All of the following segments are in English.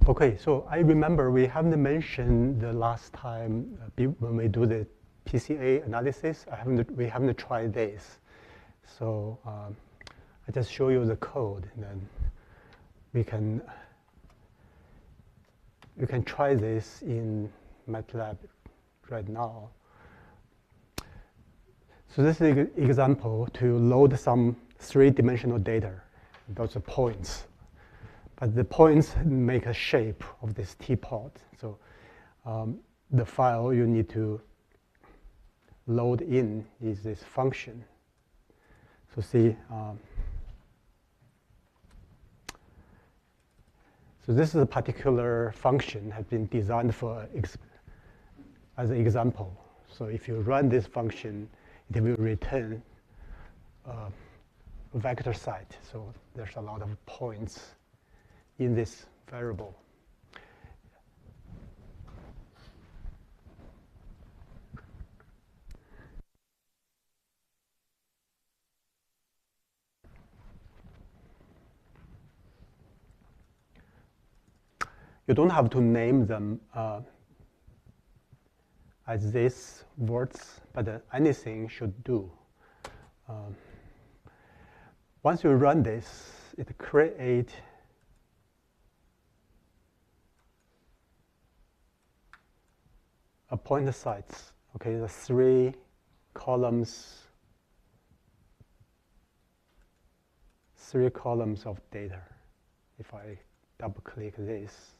Okay, so I remember we haven't mentioned the last time when we do the PCA analysis. We haven't tried this. So I just show you the code, and then we can try this in MATLAB right now. So this is an example to load some three-dimensional data. Those are points. But the points make a shape of this teapot. So the file you need to load in is this function. So see, so this is a particular function has been designed for as an example. So if you run this function, it will return a vector set. So there's a lot of points in this variable. You don't have to name them as these words, but anything should do. Once you run this, it creates a pointer sets. Okay, the three columns of data. If I double click this,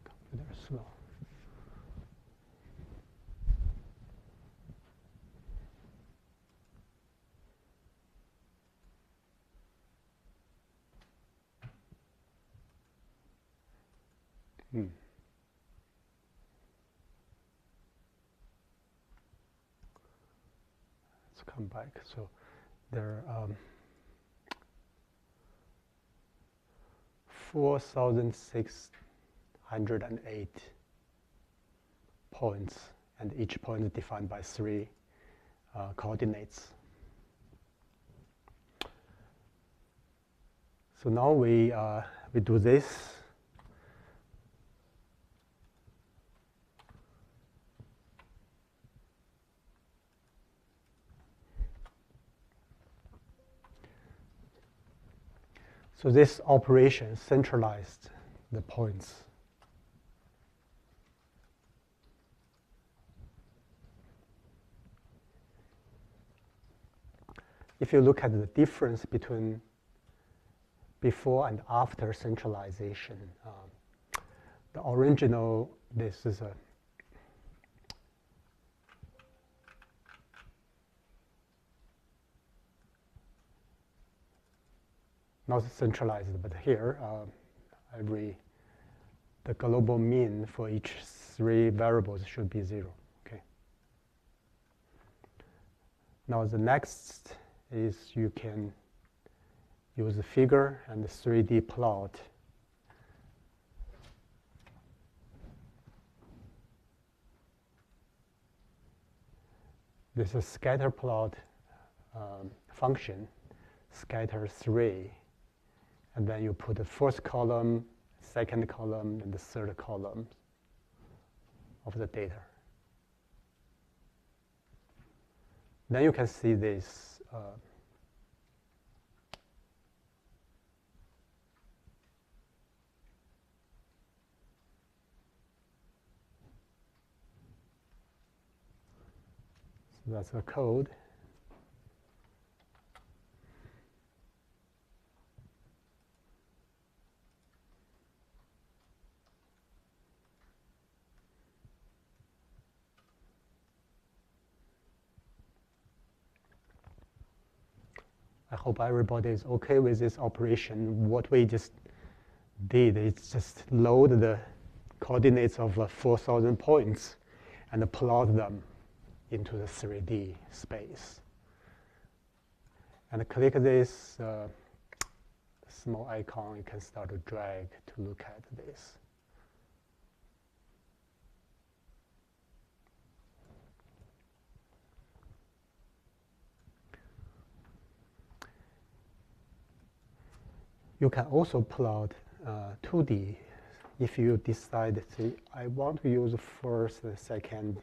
computer slow. Let's come back. So there are 4,608 points, and each point is defined by three coordinates. So now we do this. So this operation centralized the points. If you look at the difference between before and after centralization, the original, this is a not centralized, but here the global mean for each three variables should be 0. Okay. Now the next is you can use a figure and a 3D plot. This is a scatter plot function, scatter 3. And then you put the first column, second column, and the third column of the data. Then you can see this so that's the code. I hope everybody is okay with this operation. What we just did is just load the coordinates of 4,000 points and plot them into the 3D space. And click this small icon, you can start to drag to look at this. You can also plot 2D if you decide, say, I want to use first and second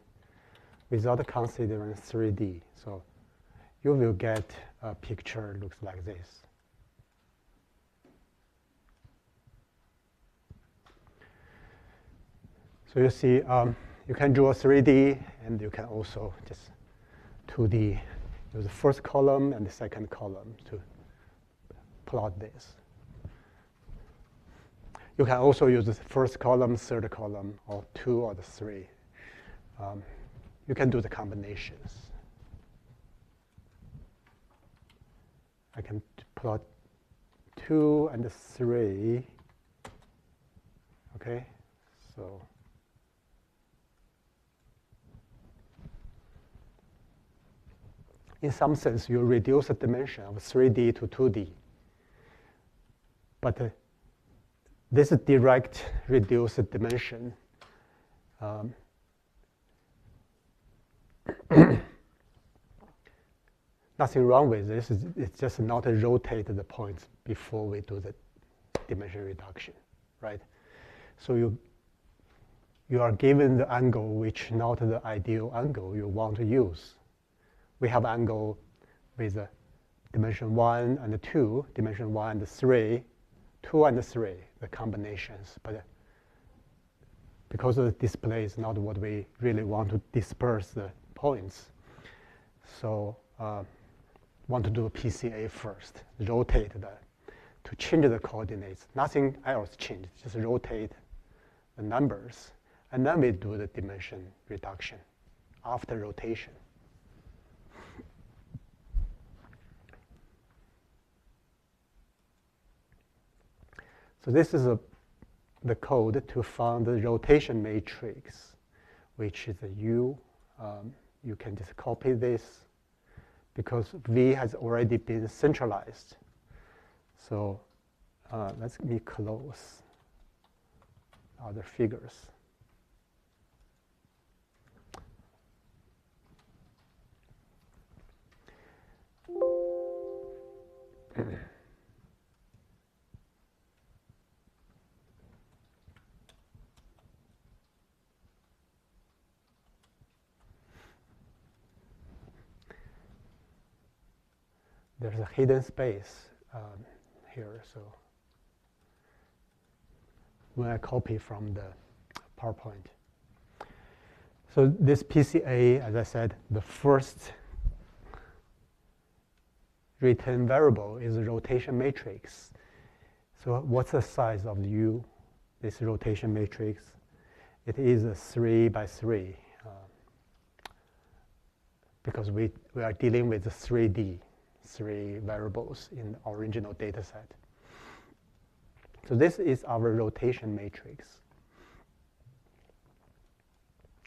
without considering 3D. So you will get a picture looks like this. So you see, you can draw 3D, and you can also just 2D, use the first column and the second column to plot this. You can also use the first column, third column, or 2 or the 3. You can do the combinations. I can plot 2 and 3. Okay, so in some sense, you reduce the dimension of 3D to 2D. But this direct reduced dimension nothing wrong with this. It's just not rotate the points before we do the dimension reduction, right? So you are given the angle which not the ideal angle you want to use. We have angle with dimension 1 and 2, dimension 1 and 3, 2 and 3, the combinations. But because the display is not what we really want to disperse the points, so want to do a PCA first, rotate that to change the coordinates. Nothing else changed, just rotate the numbers. And then we do the dimension reduction after rotation. So this is the code to find the rotation matrix, which is a U. You can just copy this because V has already been centralized. So let me close other figures. There's a hidden space here, so when I copy from the PowerPoint. So this PCA, as I said, the first written variable is a rotation matrix. So what's the size of U, this rotation matrix? It is a 3 by 3 because we are dealing with the 3D. 3 variables in the original data set. So this is our rotation matrix,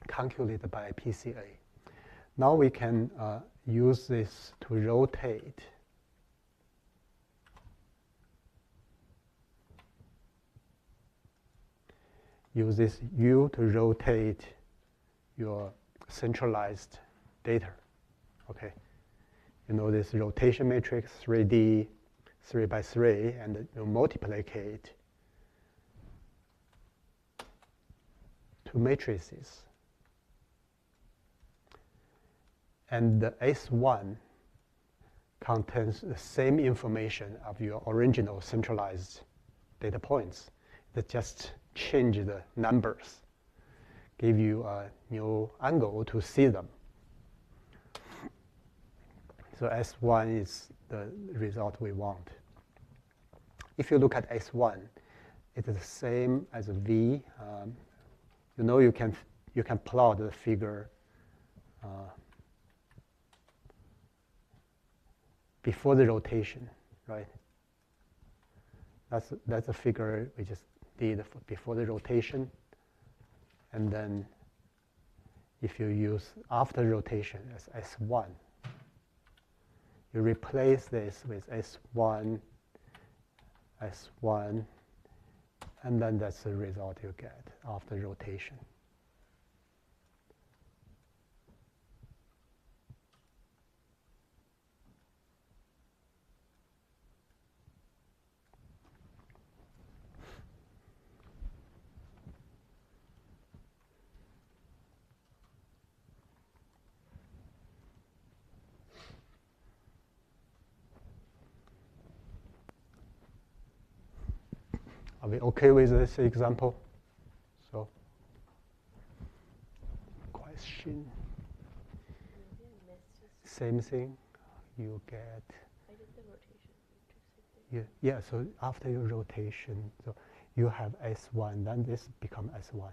calculated by PCA. Now we can use this to rotate use this U to rotate your centralized data, okay? You know this rotation matrix, 3D, 3 by 3, and you multiply it to matrices. And the S1 contains the same information of your original centralized data points. That just change the numbers, give you a new angle to see them. So S1 is the result we want. If you look at S1, it is the same as a V. You know you can plot the figure before the rotation, right? That's a figure we just did before the rotation, and then if you use after rotation as S1. You replace this with S1, S1, and then that's the result you get after rotation. Are we okay with this example? So, question. Same thing. You get. I did the rotation. Yeah. So after your rotation, so you have S1, then this become S1.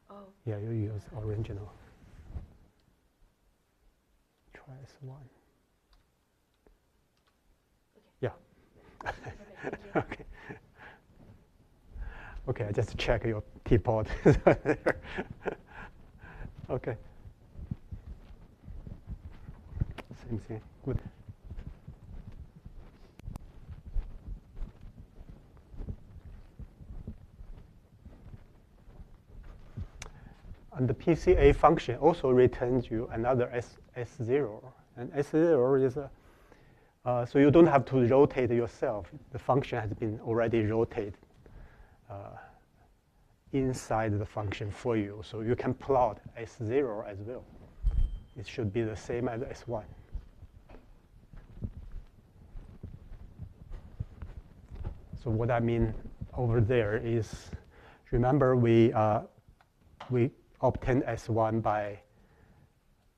Oh. Yeah, you use original. Try S1. Okay. Yeah. Okay. Okay. Okay, I just check your teapot. Okay. Same thing. Good. And the PCA function also returns you another S0. And S0 is so you don't have to rotate yourself. The function has been already rotated inside the function for you. So you can plot S0 as well. It should be the same as S1. So what I mean over there is, remember we obtain S1 by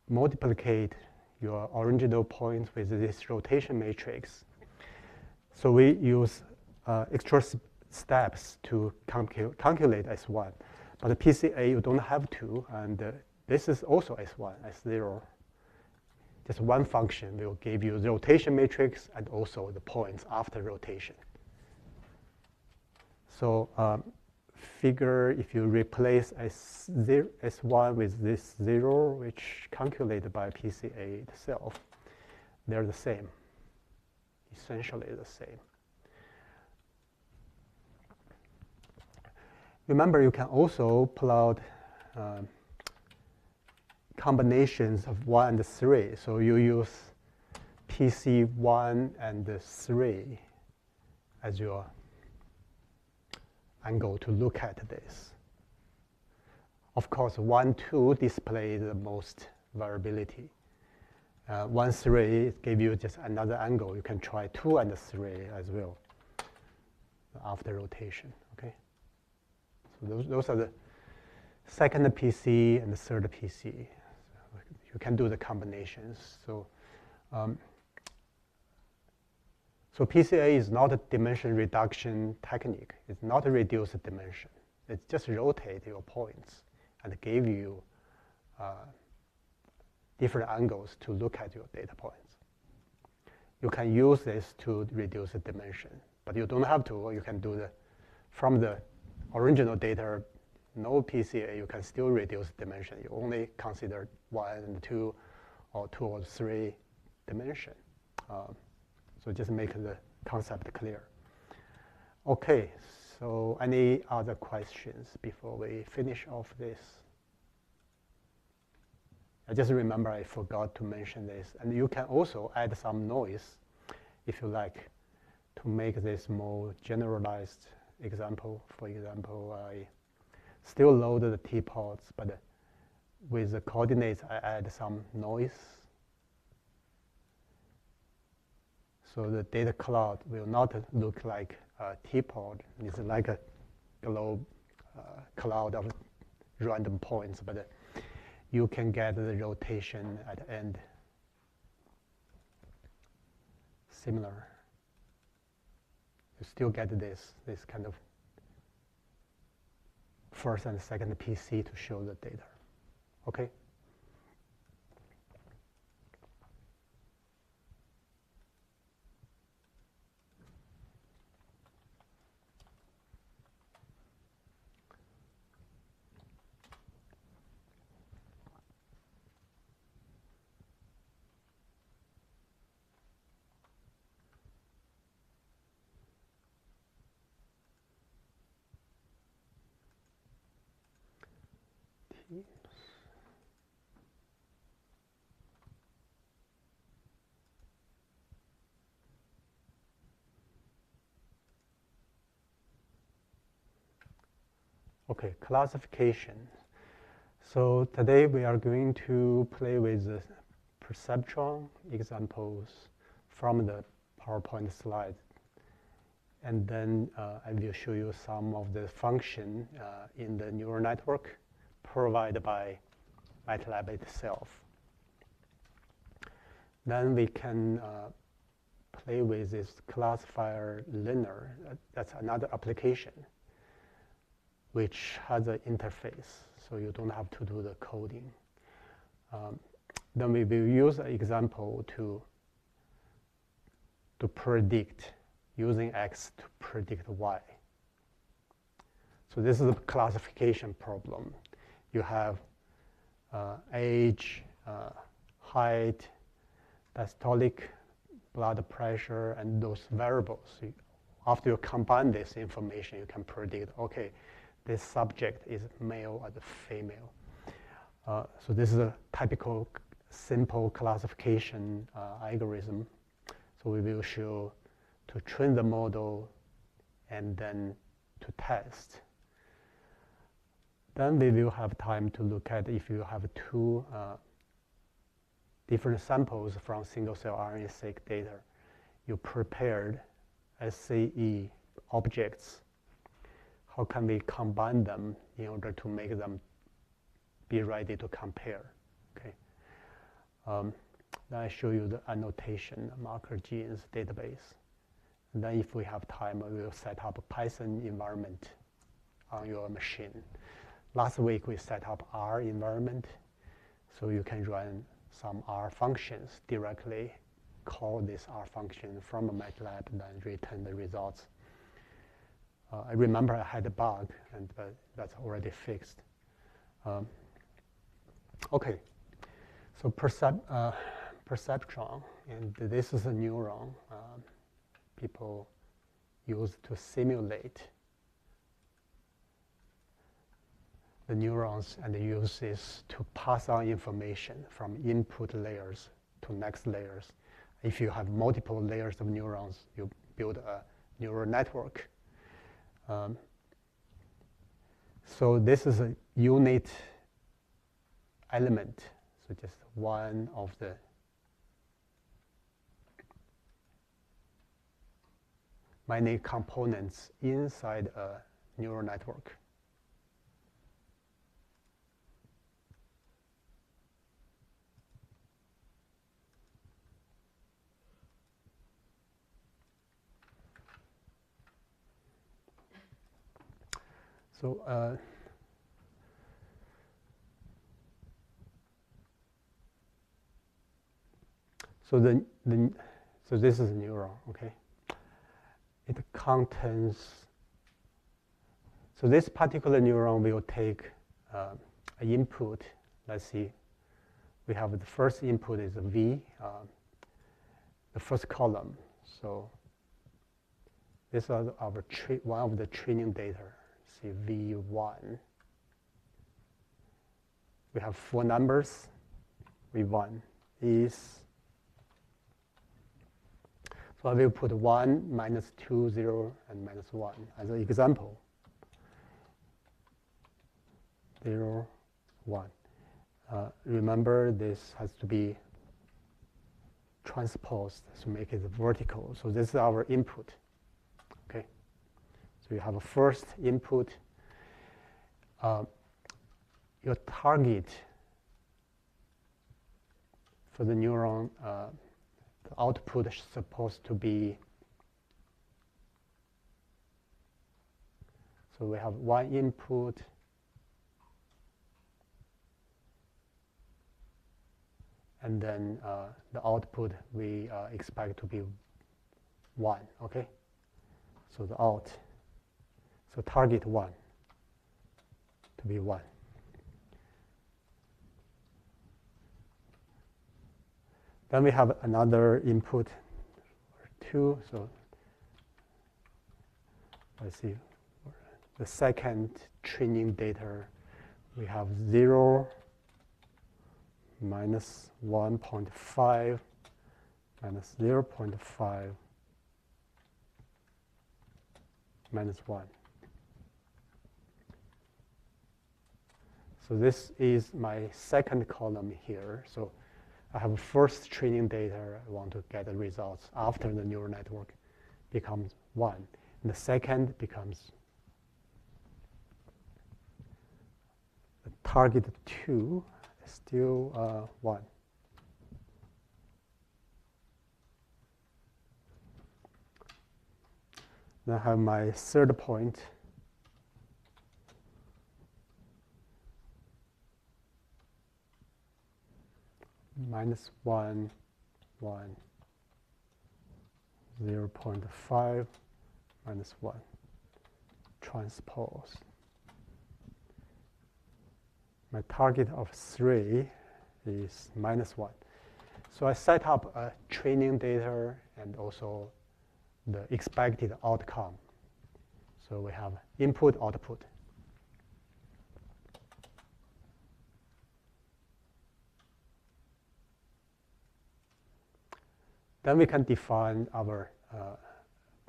multiplicate your original points with this rotation matrix. So we use extra steps to calculate S1. But the PCA, you don't have to. And this is also S1, S0. Just one function will give you the rotation matrix and also the points after rotation. So figure if you replace S1 with this 0, which calculated by PCA itself, they're the same, essentially the same. Remember, you can also plot combinations of 1 and 3. So you use PC1 and 3 as your angle to look at this. Of course, 1, 2 display the most variability. 1, 3 give you just another angle. You can try 2 and 3 as well after rotation. Okay. So those are the second PC and the third PC. So you can do the combinations. So so PCA is not a dimension reduction technique. It's not a reduced dimension. It's just rotate your points and give you different angles to look at your data points. You can use this to reduce the dimension, but you don't have to. You can do from the original data, no PCA, you can still reduce dimension. You only consider 1 and 2 or 2 or 3 dimension. So just make the concept clear. Okay, so any other questions before we finish off this? I just remember I forgot to mention this. And you can also add some noise, if you like, to make this more generalized example. For example, I still load the teapots, but with the coordinates, I add some noise. So the data cloud will not look like a teapot. It's like a globe cloud of random points, but you can get the rotation at the end similar. You still get this kind of first and second PC to show the data. Okay? Okay, classification. So today we are going to play with the perceptron examples from the PowerPoint slide. And then I will show you some of the function in the neural network provided by MATLAB itself. Then we can play with this classifier learner. That's another application which has an interface, so you don't have to do the coding. Then we will use an example to predict, using X to predict Y. So this is a classification problem. You have age, height, diastolic blood pressure, and those variables. After you combine this information, you can predict, okay, this subject is male or female. So this is a typical simple classification algorithm. So we will show to train the model and then to test. Then we will have time to look at if you have two different samples from single-cell RNA-seq data. You prepared SCE objects. How can we combine them in order to make them be ready to compare? Okay. Then I show you the annotation, marker genes database. And then if we have time, we will set up a Python environment on your machine. Last week, we set up R environment, so you can run some R functions directly, call this R function from a MATLAB, and then return the results. I remember I had a bug, and that's already fixed. Okay, so perceptron, and this is a neuron people use to simulate the neurons and use this to pass on information from input layers to next layers. If you have multiple layers of neurons, you build a neural network. So this is a unit element, so just one of the many components inside a neural network. So so this is a neuron, okay? It contains, so this particular neuron will take an input. Let's see, we have the first input is a V, the first column. So this is our one of the training data. See V1. We have four numbers. V1 is, so I will put 1, -2, 0, and -1 as an example. 0, 1. Remember, this has to be transposed to make it vertical. So this is our input. Okay. So you have a first input. Your target for the neuron, the output is supposed to be, so we have one input, and then the output we expect to be 1, okay? So the out, so target 1 to be 1. Then we have another input, 2, so let's see, the second training data, we have 0, minus 1.5, minus 0.5, minus 1. So this is my second column here. So I have first training data. I want to get the results after the neural network becomes 1. And the second becomes the target 2, still 1. Then I have my third point. Minus 1, 1, 0.5, minus 1, transpose. My target of 3 is minus 1. So I set up a training data and also the expected outcome. So we have input, output. Then we can define our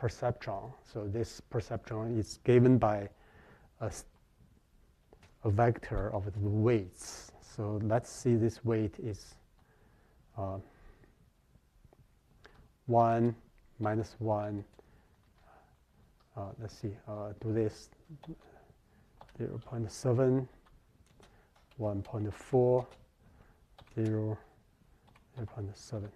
perceptron. So this perceptron is given by a vector of the weights. So let's see this weight is 1, minus 1. Let's see, do this 0.7, 1.4, 0.7.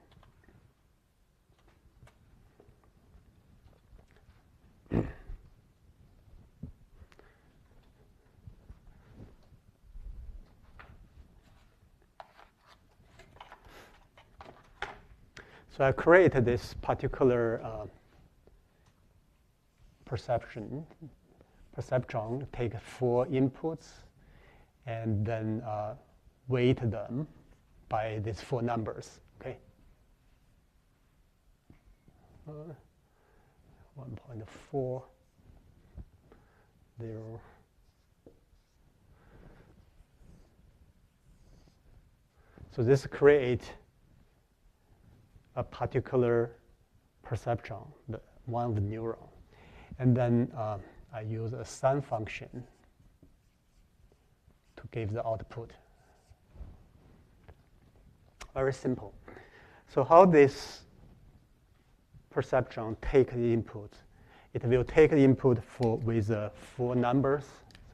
So I created this particular perceptron, take 4 inputs, and then weight them by these 4 numbers. Okay. 1.4, 0. So this creates a particular perceptron, one of the neuron. And then I use a sum function to give the output. Very simple. So how this perceptron take the input? It will take the input with 4 numbers,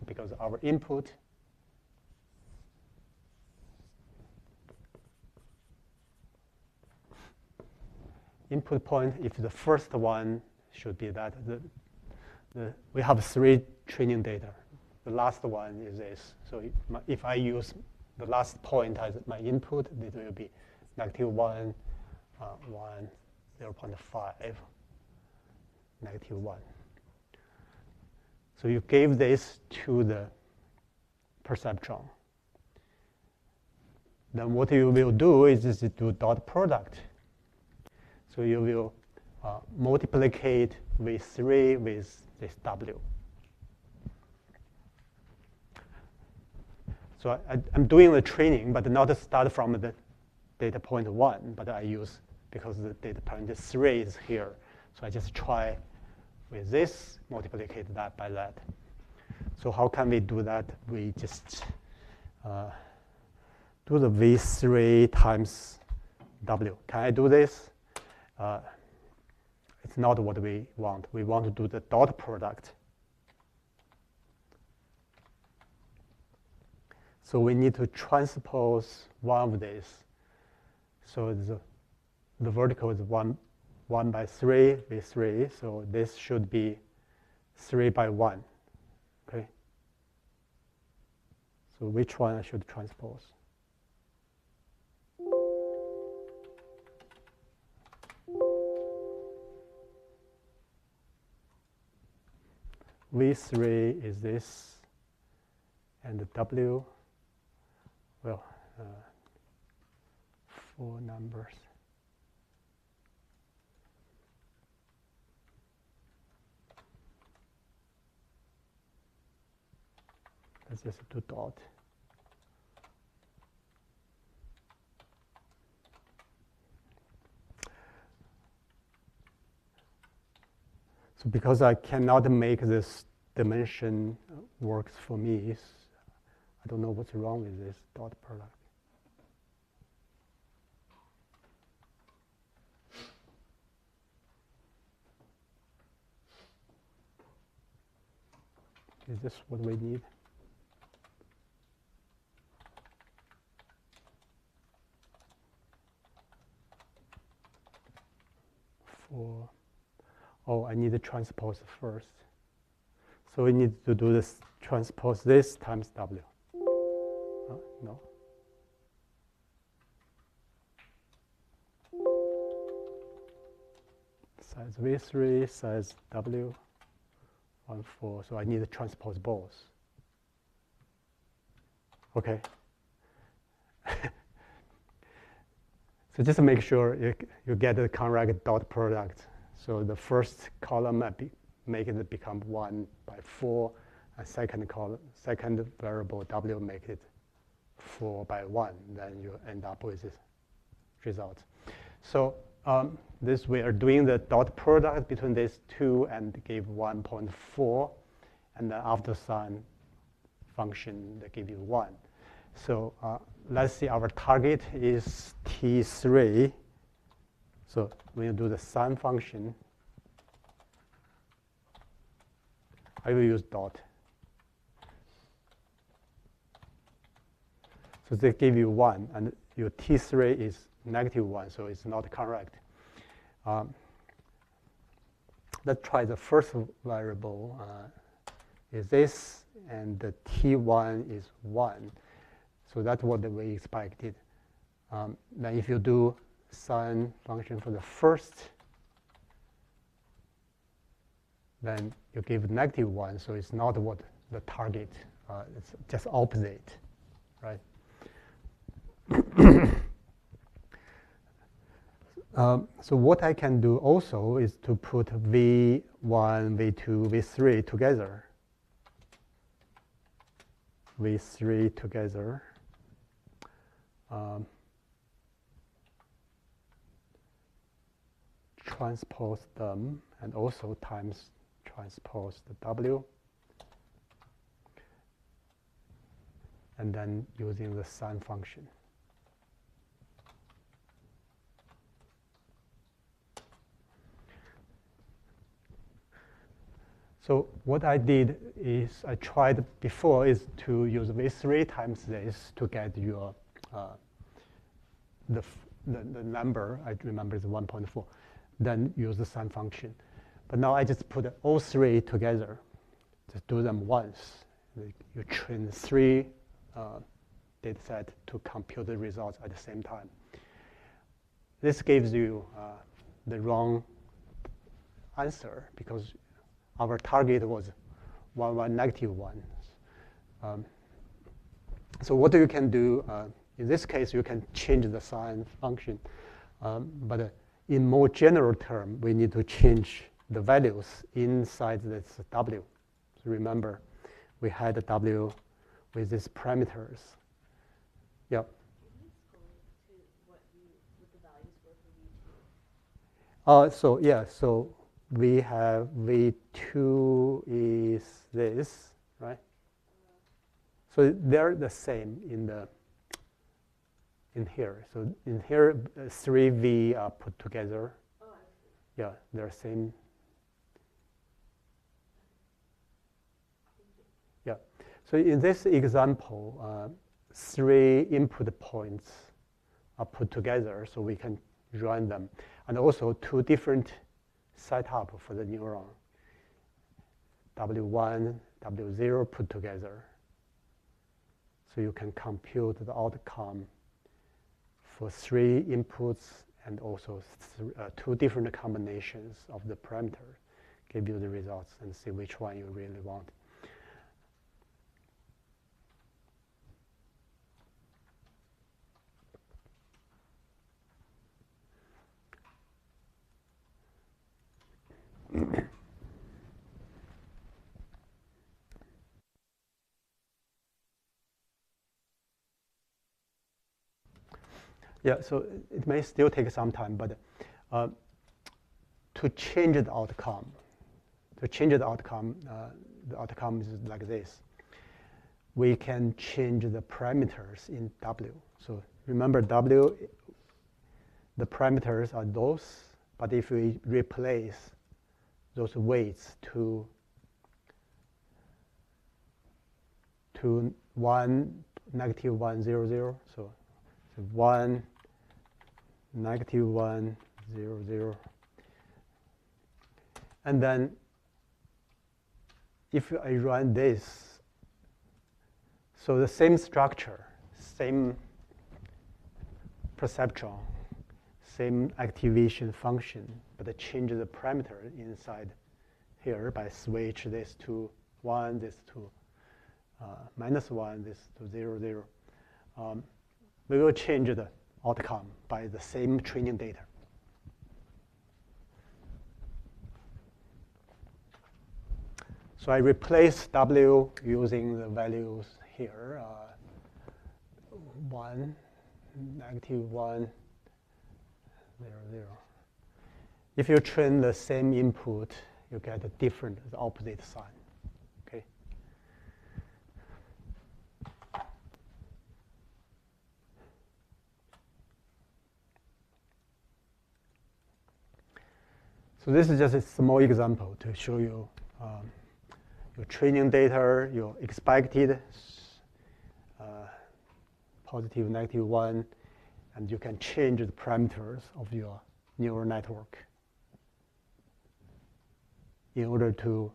because our input point, if the first one should be that, we have 3 training data. The last one is this. So if I use the last point as my input, it will be -1, 1, 0.5, -1. So you gave this to the perceptron. Then what you will do is do dot product. So you will multiplicate with 3 with this W. So I'm doing the training, but not start from the data point 1, but I use, because the data point 3 is here. So I just try with this, multiply that by that. So how can we do that? We just do the V3 times W. Can I do this? It's not what we want. We want to do the dot product. So we need to transpose one of these. So the vertical is 1 by 3 V3. So this should be 3 by 1. Okay. So which one I should transpose? V3 is this, and the W, well, 4 numbers. Let's just do dot. So because I cannot make this dimension works for me, I don't know what's wrong with this dot product. Is this what we need? Oh, I need to transpose first. So we need to do this, transpose this times W. No. Size V3, size W, 1, 4. So I need to transpose both. Okay. So just to make sure you get the correct dot product. So the first column, make it become 1 by 4, and second variable W make it 4 by 1. Then you end up with this result. So this we are doing the dot product between these two and give 1.4, and then after sign function they give you 1. So let's see, our target is T3. So when you do the sum function, I will use dot. So they give you 1, and your T3 is -1, so it's not correct. Let's try the first variable. Is this, and the T1 is 1. So that's what we expected. Then if you do sine function for the first, then you give -1, so it's not what the target. It's just opposite, right? So what I can do also is to put V1, V2, V3 together. V3 together. Transpose them, and also times transpose the W. And then using the sine function. So what I did is I tried before is to use V3 times this to get your the number. I remember is 1.4. Then use the sine function. But now I just put all three together. Just do them once. You train 3 data set to compute the results at the same time. This gives you the wrong answer because our target was 1, 1, -1. So what you can do, in this case, you can change the sine function. But in more general term, we need to change the values inside this W. So remember, we had a W with these parameters. Yeah. Can you explain to what the values were for V2? So yeah, so we have V2 is this, right? So they're the same in here. So in here, 3V are put together. Oh, I see. Yeah, they're same. Yeah. So in this example, 3 input points are put together, so we can run them, and also 2 different setup for the neuron. W1, W0 put together. So you can compute the outcome for 3 inputs and also 2 different combinations of the parameter. Give you the results and see which one you really want. Yeah, so it may still take some time, but to change the outcome, the outcome is like this. We can change the parameters in W. So remember W, the parameters are those, but if we replace those weights to to 1, negative 1, 0, 0. So 1, negative 1, 0, 0. And then if I run this, so the same structure, same perceptron, same activation function, but I change the parameter inside here by switch this to 1, this to -1, this to 0, 0. We will change the outcome by the same training data. So I replace W using the values here, 1, negative 1, 0, 0. If you train the same input, you get a different, the opposite sign. Okay. So this is just a small example to show you your training data, your expected positive, negative 1, and you can change the parameters of your neural network in order to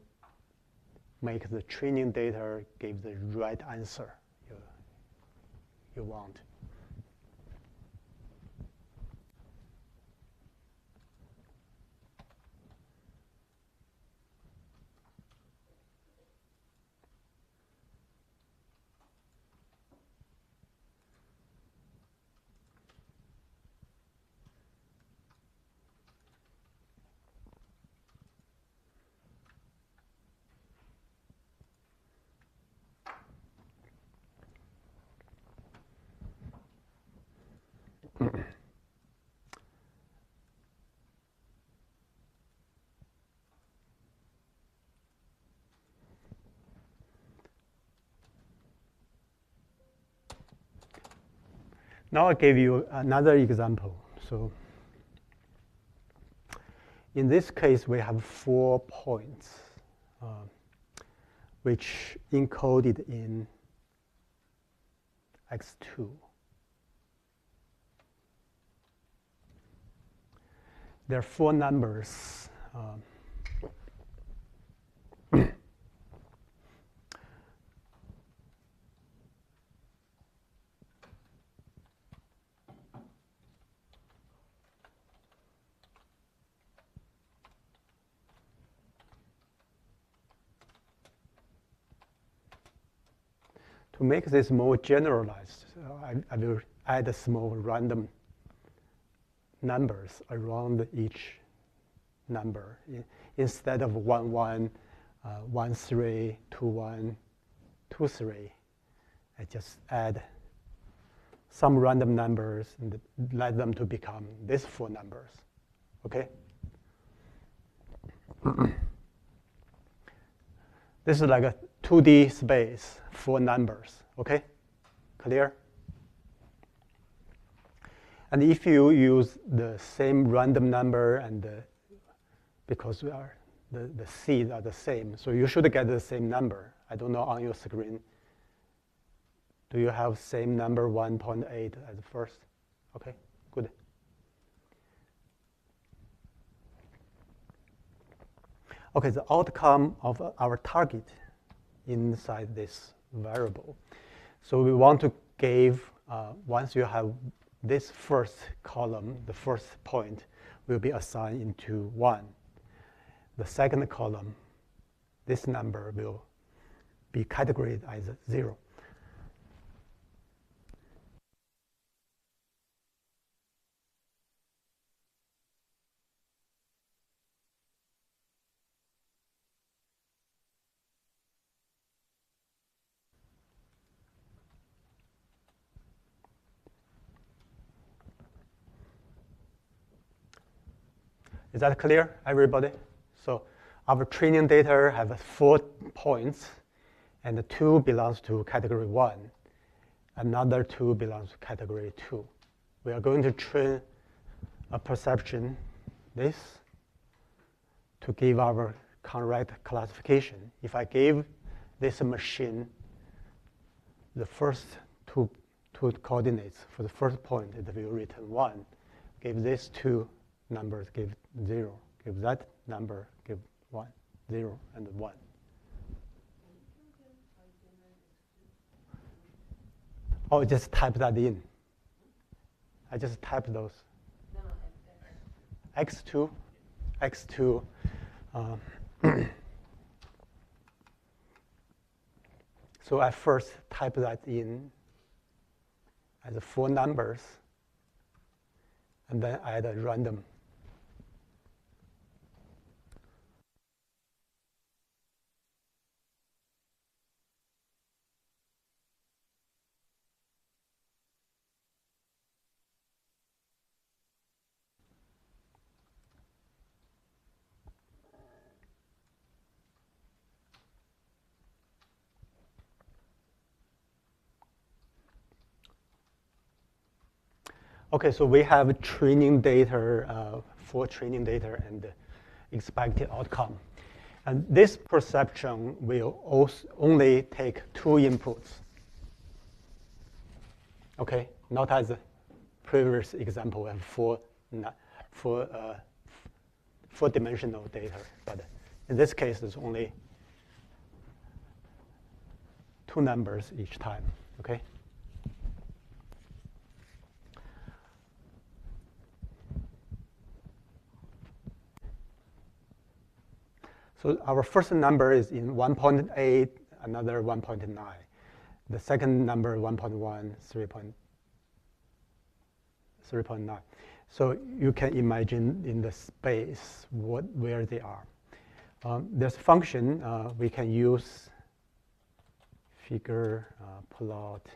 make the training data give the right answer you want. Now I gave you another example. So in this case, we have 4 points, which encoded in x2. There are 4 numbers. To make this more generalized, I will add small random numbers around each number. Instead of 1, 1, 1, 3, 2, 1, 2, 3, I just add some random numbers and let them to become these 4 numbers. Okay? This is like a 2D space, 4 numbers. Okay? Clear? And if you use the same random number, and because the seeds are the same, so you should get the same number. I don't know on your screen. Do you have same number 1.8 as first? Okay, good. Okay, the outcome of our target inside this variable. So we want to give, once you have this first column, the first point will be assigned into 1. The second column, this number will be categorized as 0. Is that clear, everybody? So our training data have 4 points, and 2 belongs to category 1. Another 2 belongs to category 2. We are going to train a perception, this, to give our correct classification. If I give this machine the first two coordinates for the first point, it will return 1. Give these two numbers, give 0. Give that number, give 1, 0, and 1. Oh, just type that in. I just type those. No, X2, X2. So I first type that in as 4 numbers, and then add a random. Okay, so we have training data, for training data and expected outcome. And this perception will also only take 2 inputs. Okay, not as the previous example of 4-dimensional data, but in this case, it's only 2 numbers each time. Okay. So our first number is in 1.8, another 1.9. The second number, 1.1, 3.9. So you can imagine in the space where they are. There's a function we can use, figure, plot,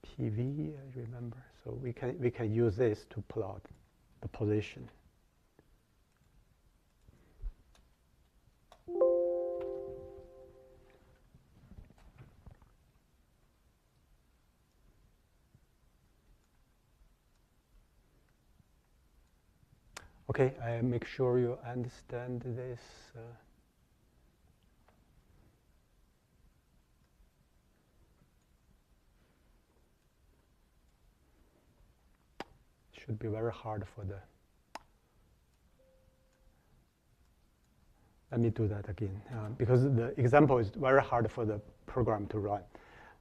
PV, I remember. So we can use this to plot the position. Okay, I make sure you understand this. Should be very hard for the. Let me do that again, because the example is very hard for the program to run.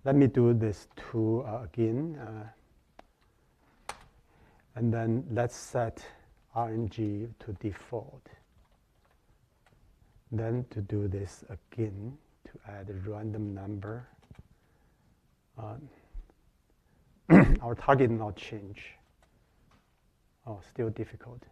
Let me do this two again, and then let's set RNG to default. Then to do this again, to add a random number. Our target not change. Oh, still difficult.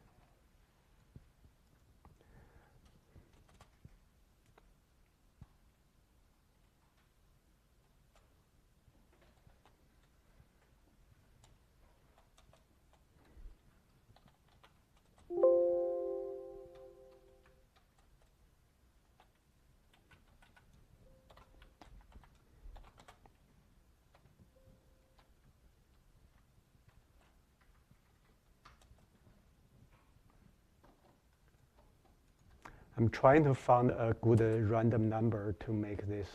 I'm trying to find a good random number to make this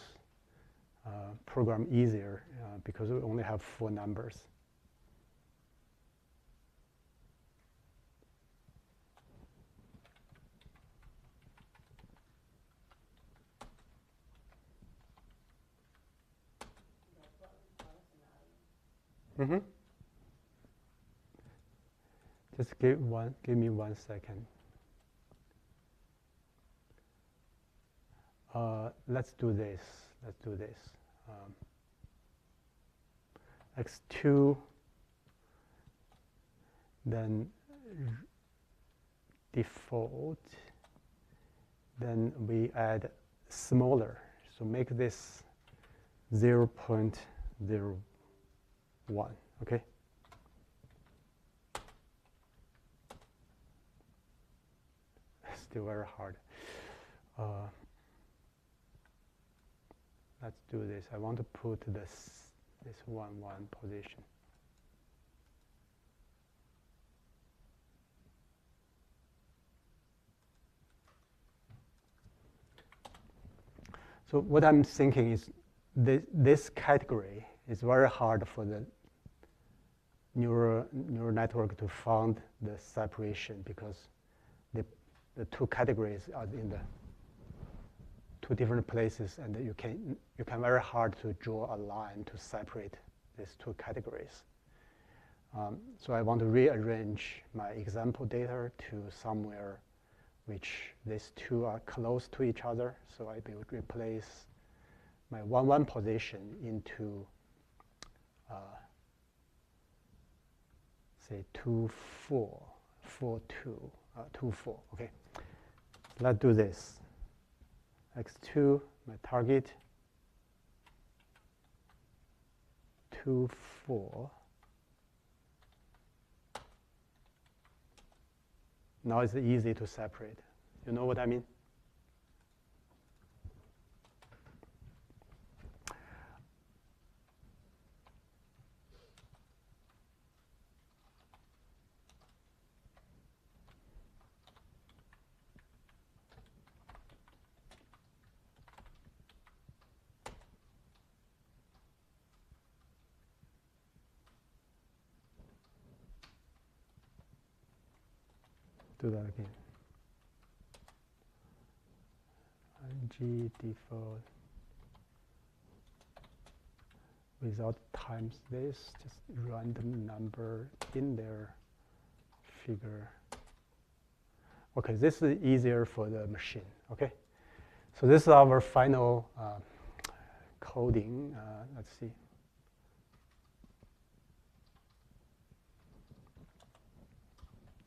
program easier because we only have 4 numbers. Mm-hmm. Just give me 1 second. Let's do this. X2, then default, then we add smaller. So make this 0.01, okay? Still very hard. Let's do this. I want to put this 1, 1 position. So what I'm thinking is this category is very hard for the neural network to find the separation because the two categories are in the two different places, and you can very hard to draw a line to separate these two categories. So I want to rearrange my example data to somewhere which these two are close to each other. So I will replace my 1, 1 position into say 2, 4, 4, 2, 2, 4. Okay, let's do this. X2, my target, 2, 4. Now it's easy to separate. You know what I mean? Do that again. ing default without times this, just random number in their figure. Okay, this is easier for the machine. Okay, so this is our final coding. Let's see.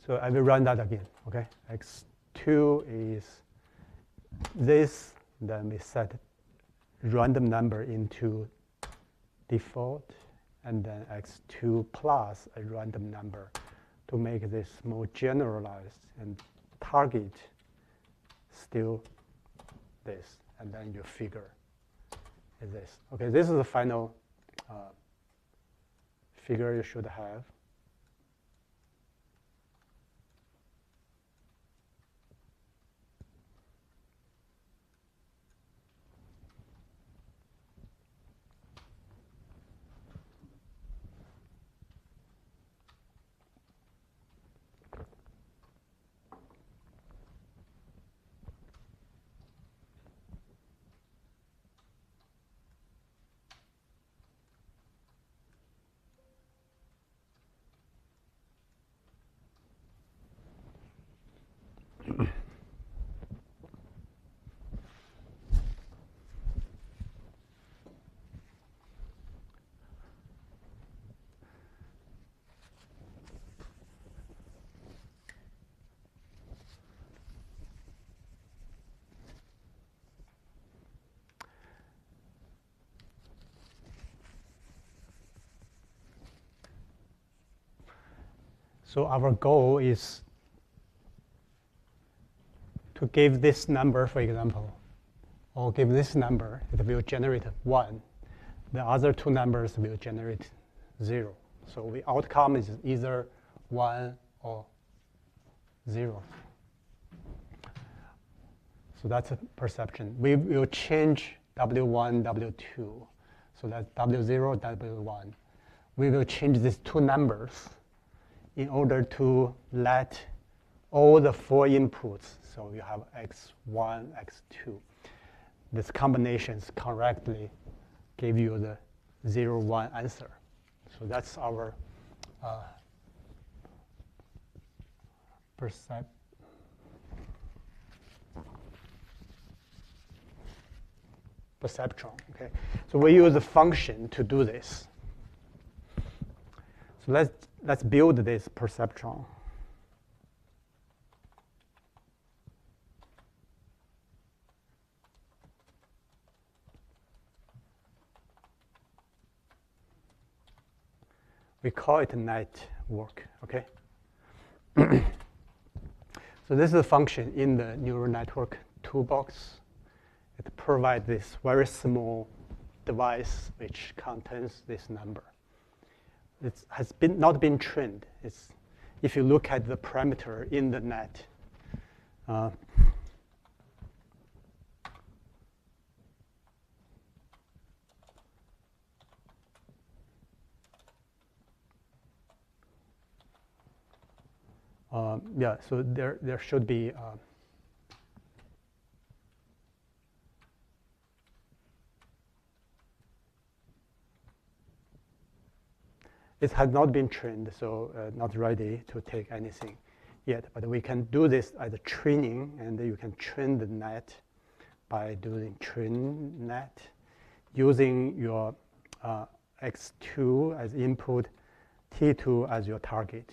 So I will run that again, okay? X2 is this, then we set random number into default, and then X2 plus a random number to make this more generalized, and target still this, and then your figure is this. Okay, this is the final figure you should have. So our goal is to give this number, for example, or give this number, it will generate 1. The other two numbers will generate 0. So the outcome is either 1 or 0. So that's a perception. We will change W1, W2. So that's W0, W1. We will change these two numbers in order to let all the 4 inputs, so you have x1, x2, these combinations correctly give you the 0, 1 answer. So that's our perceptron. Okay, so we use a function to do this. So let's build this perceptron. We call it network, okay? So this is a function in the neural network toolbox. It provides this very small device which contains this number. It has not been trained. If you look at the parameter in the net, Yeah, so there should be it has not been trained, so not ready to take anything yet. But we can do this as a training, and you can train the net by doing train net, using your x2 as input, t2 as your target.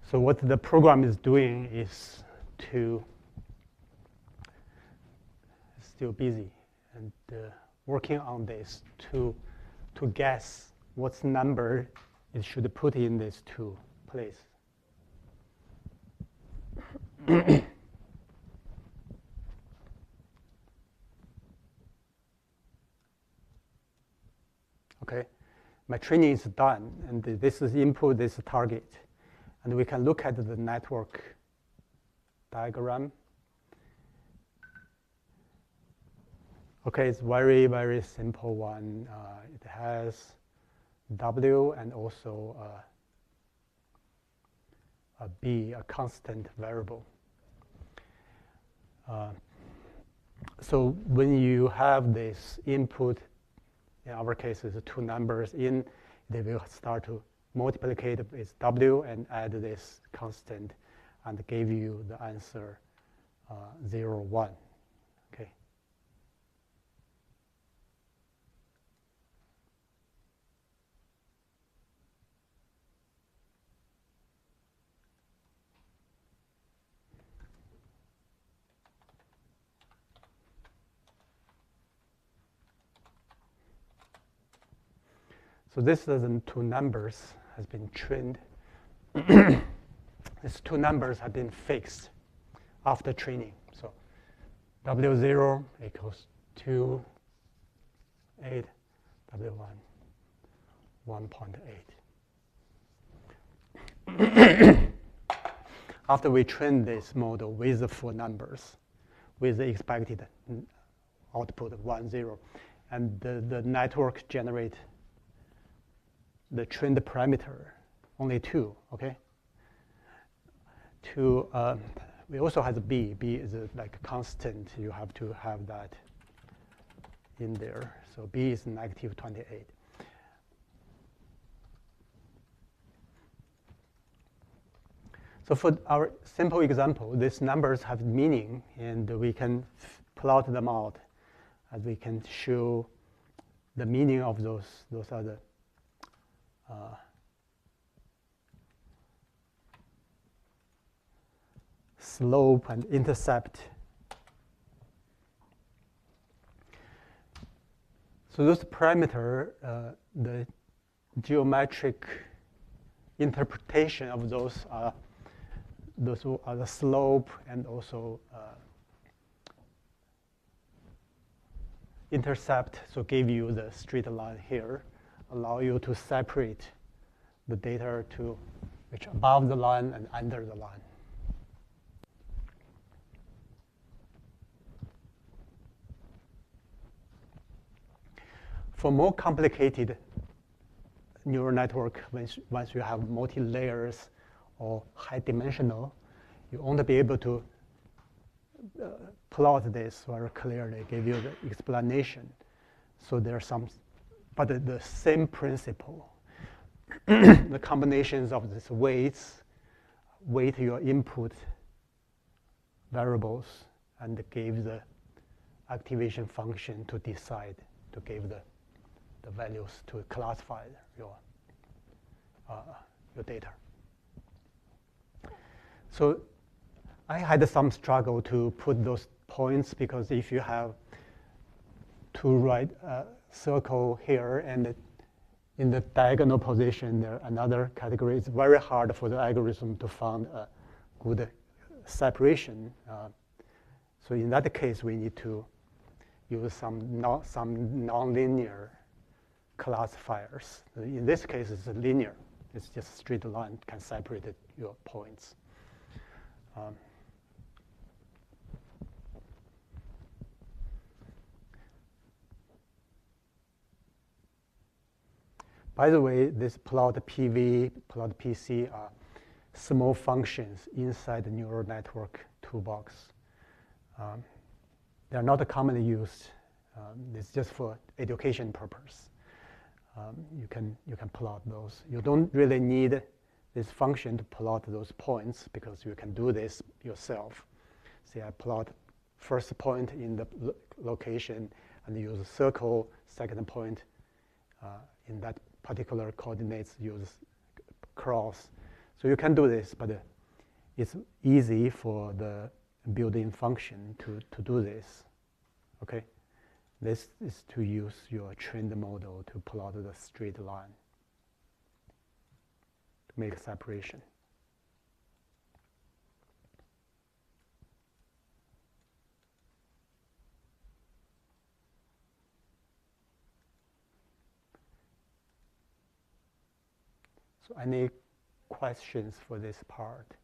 So what the program is doing is to still busy and working on this to guess what's number it should put in these two places. Okay, my training is done, and this is input, this is target. And we can look at the network diagram. Okay, it's very, very simple one. It has W and also a B, a constant variable. So when you have this input, in our case, it's two numbers in, they will start to multiply with W and add this constant and give you the answer 0, 1. Okay. So this is the two numbers has been trained. These two numbers have been fixed after training. So W0 equals 2, 8, W1, 1.8. After we train this model with the four numbers, with the expected output of 1, 0, and the network generate the trained parameter, only 2, okay? We also have the B. B is like a constant. You have to have that in there. So B is negative 28. So for our simple example, these numbers have meaning, and we can plot them out, as we can show the meaning of those other slope and intercept. So those parameter, the geometric interpretation of those are the slope and also intercept. So give you the straight line here, allow you to separate the data to which above the line and under the line. For more complicated neural network, once you have multi-layers or high-dimensional, you won't be able to plot this very clearly, give you the explanation. So there's some, but the same principle. The combinations of these weights, weight your input variables, and give the activation function to decide, to give the values to classify your data. So I had some struggle to put those points, because if you have to write a circle here and in the diagonal position there another category, it's very hard for the algorithm to find a good separation. So in that case, we need to use some nonlinear classifiers. In this case, it's linear. It's just a straight line can separate your points. By the way, this plot PV, plot PC are small functions inside the neural network toolbox. They're not commonly used. It's just for education purpose. You can plot those. You don't really need this function to plot those points because you can do this yourself. See, I plot first point in the location and use a circle, second point in that particular coordinates, use cross. So you can do this, but it's easy for the built-in function to do this, okay? This is to use your trained model to plot the straight line, to make a separation. So any questions for this part?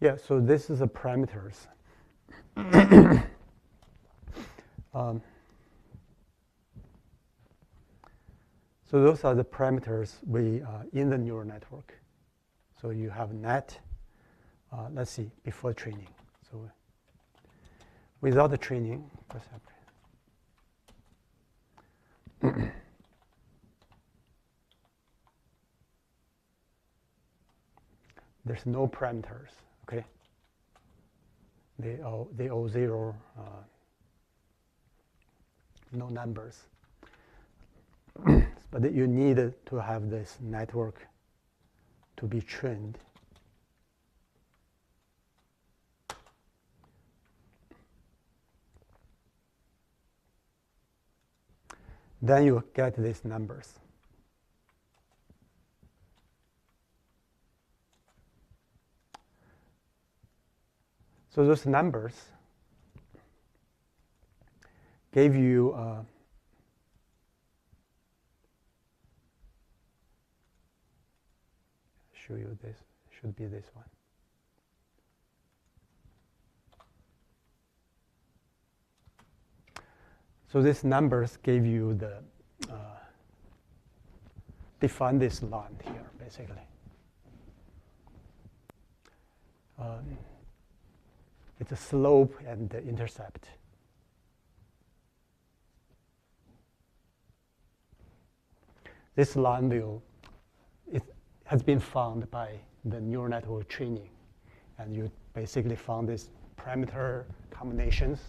Yeah, so this is the parameters. So those are the parameters in the neural network. So you have net, let's see, before training. So without the training, what's happening? There's no parameters, okay? They all zero, no numbers. But you need to have this network to be trained. Then you get these numbers. So those numbers gave you show you this, should be this one. So these numbers gave you the define this line here, basically. It's a slope and the intercept. This line it has been found by the neural network training, and you basically found these parameter combinations,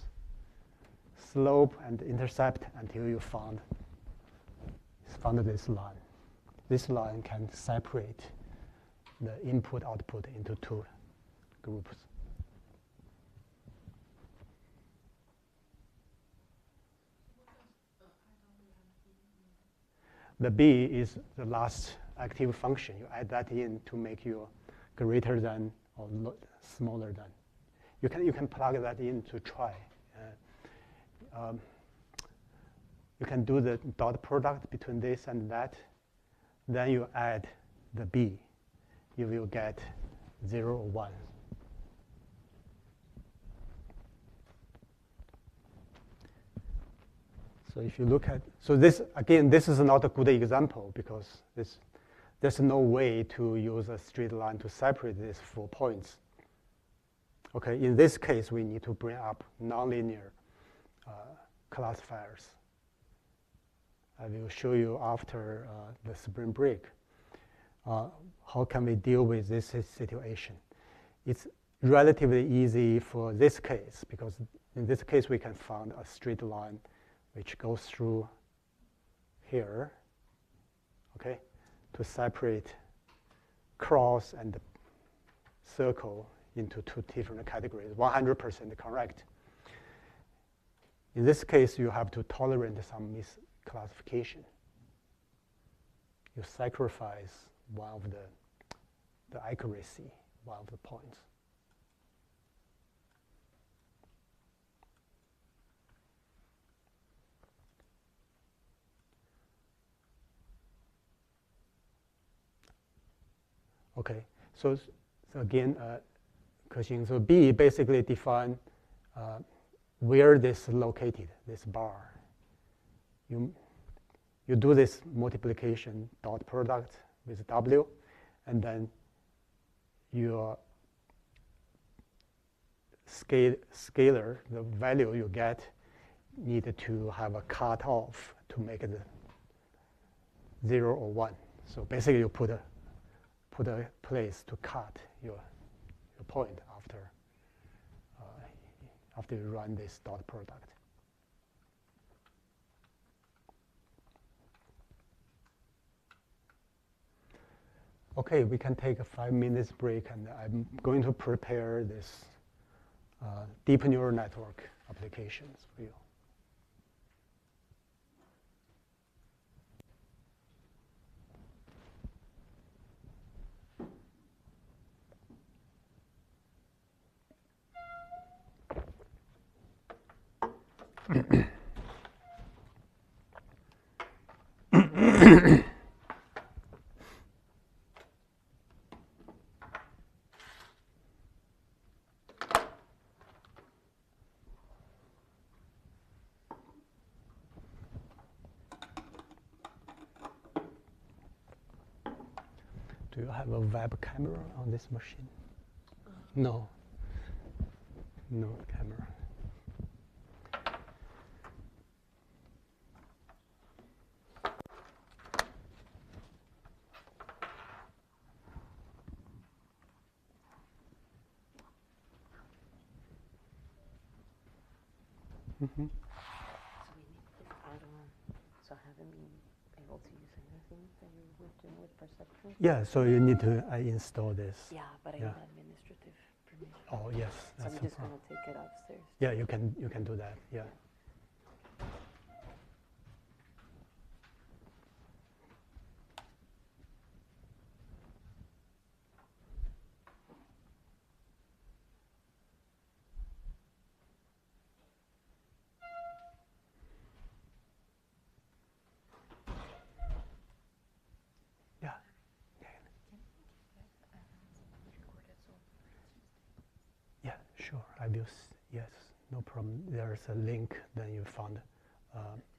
slope and intercept, until you found this line. This line can separate the input-output into two groups. The B is the last active function. You add that in to make you greater than or smaller than. You can plug that in to try. You can do the dot product between this and that. Then you add the B. You will get 0 or 1. So if you look at, so this, again, this is not a good example because there's no way to use a straight line to separate these 4 points. Okay, in this case, we need to bring up nonlinear classifiers. I will show you after the spring break how can we deal with this situation. It's relatively easy for this case because in this case we can find a straight line which goes through here, okay, to separate cross and circle into 2 different categories, 100% correct. In this case, you have to tolerate some misclassification. You sacrifice one of the accuracy, one of the points. Okay, so again, Kexing, so B basically define where this is located, this bar. You do this multiplication dot product with W, and then your scalar, the value you get, need to have a cutoff to make it 0 or 1. So basically you put a place to cut your point after you run this dot product. Okay, we can take a 5 minutes break, and I'm going to prepare this deep neural network applications for you. Do you have a web camera on this machine? No. No camera. Mm-hmm. So I haven't been able to use anything that you were doing with perception? Yeah, so you need to install this. Yeah, but I need administrative permission. Oh, yes. So I'm just going to take it upstairs. Yeah, you can do that, yeah. Yeah, sure. I will. Yes, no problem. There's a link. Then you found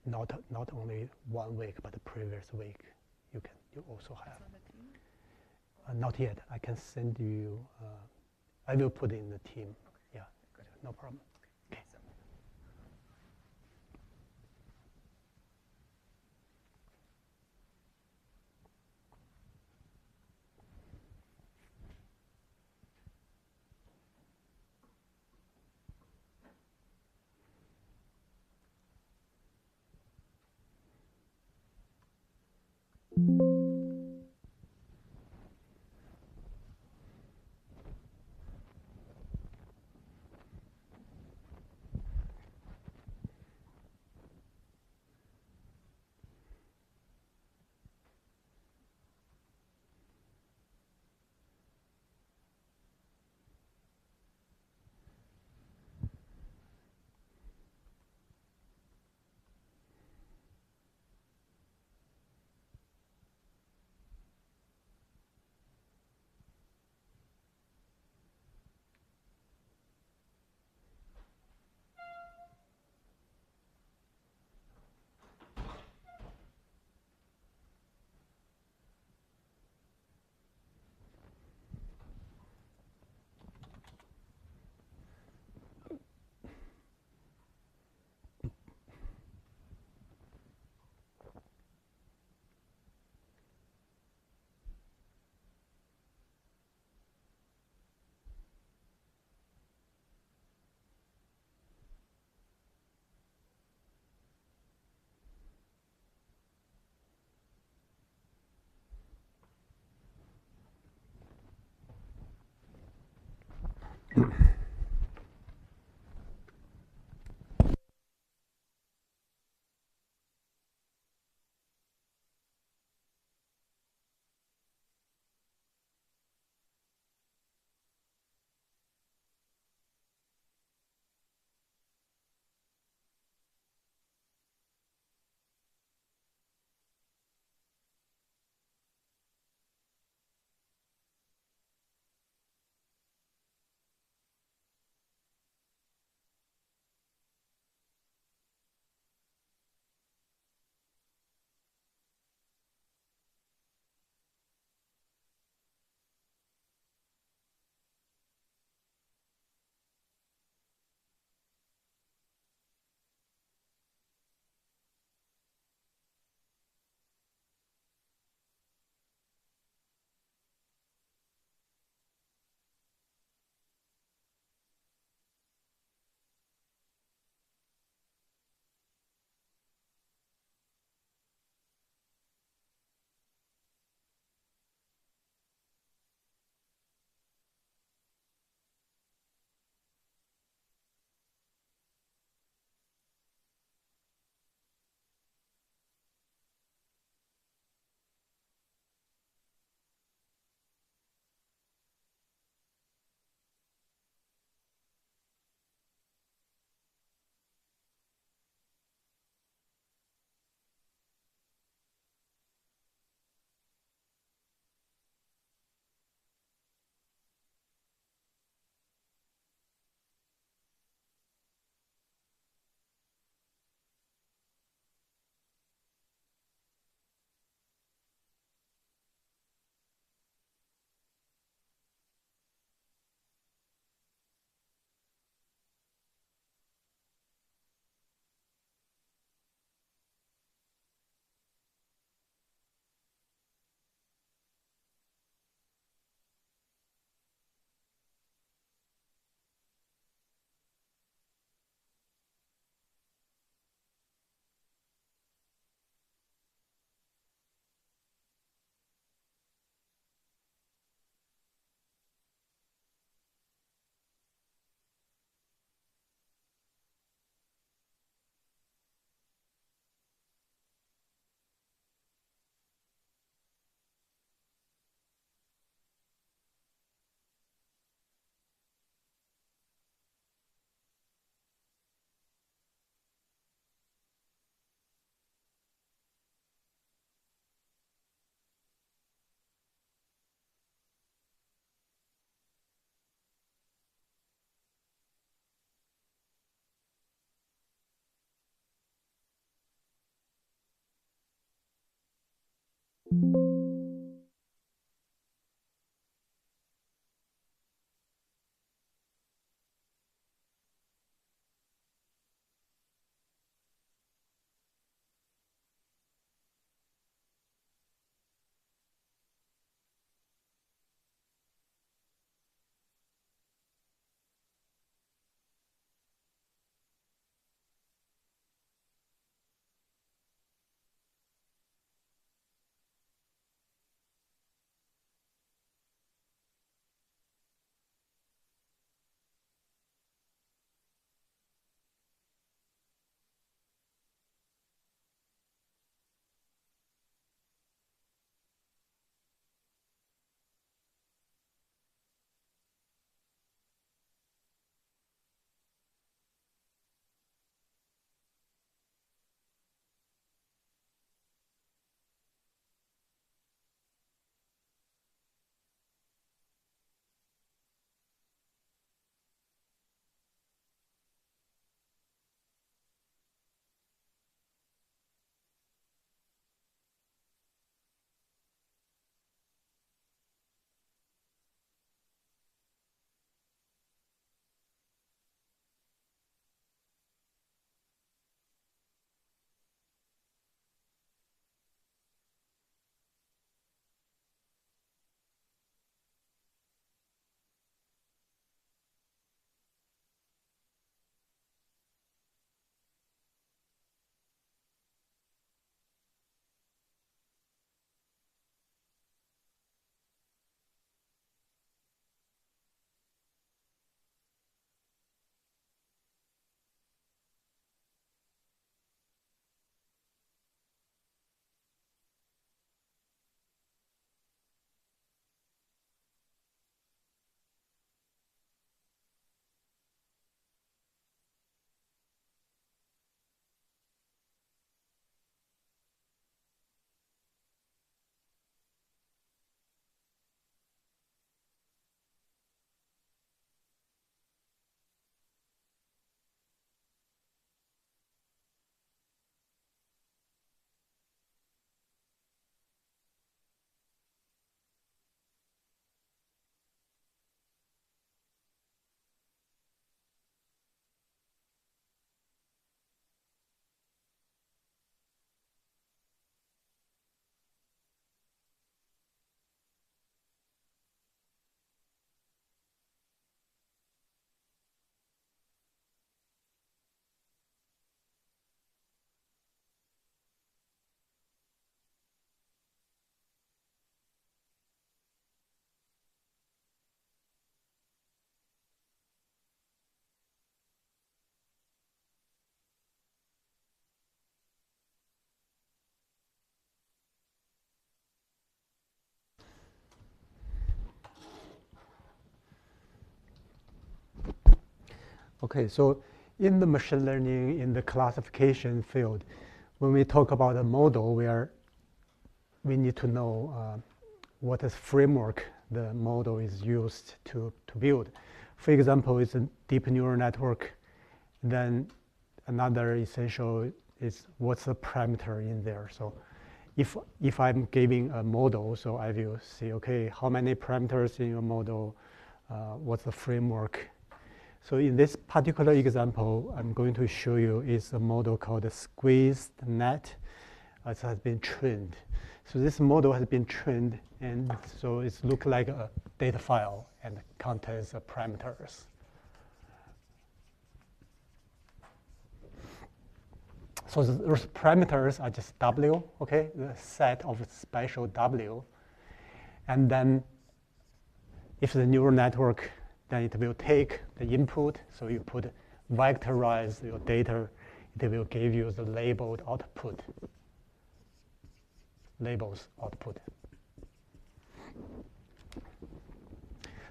not only 1 week but the previous week. You also have. Not yet. I can send you. I will put in the team. Okay. Yeah, good. No problem. Okay. Okay, so in the machine learning, in the classification field, when we talk about a model, we need to know what is framework the model is used to build. For example, it's a deep neural network. Then another essential is what's the parameter in there. So if I'm giving a model, so I will say, okay, how many parameters in your model? What's the framework? So in this particular example, I'm going to show you is a model called the squeezed net. It has been trained. So this model has been trained, and so it looks like a data file and contains parameters. So those parameters are just W, okay, the set of special W. And then if the neural network, then it will take the input. So you vectorize your data, it will give you the labeled output. Labels output.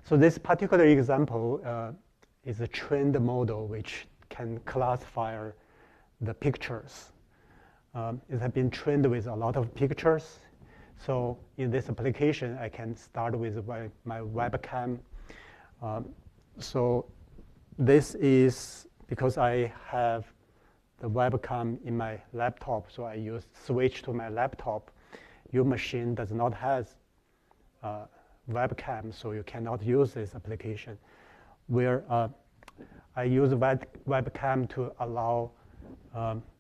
So this particular example is a trained model which can classify the pictures. It has been trained with a lot of pictures. So in this application, I can start with my webcam. So this is because I have the webcam in my laptop, so I switch to my laptop. your machine does not have webcam, so you cannot use this application. Where I use webcam to allow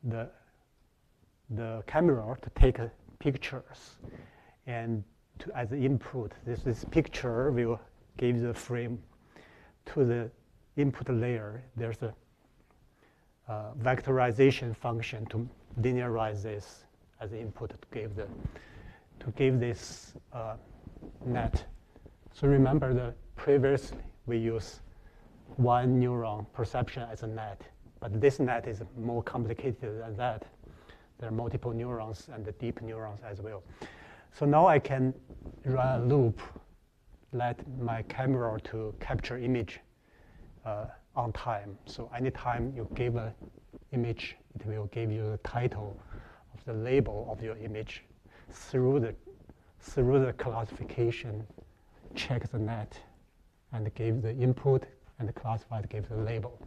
the camera to take pictures, and as input, this picture will give the frame to the input layer. There's a vectorization function to linearize this as input to give this net. So remember that previously we use one neuron perception as a net, but this net is more complicated than that. There are multiple neurons and the deep neurons as well. So now I can run a loop, let my camera to capture image on time. So anytime you give an image, it will give you the title of the label of your image through the classification, check the net, and give the input, and the classified gives the label.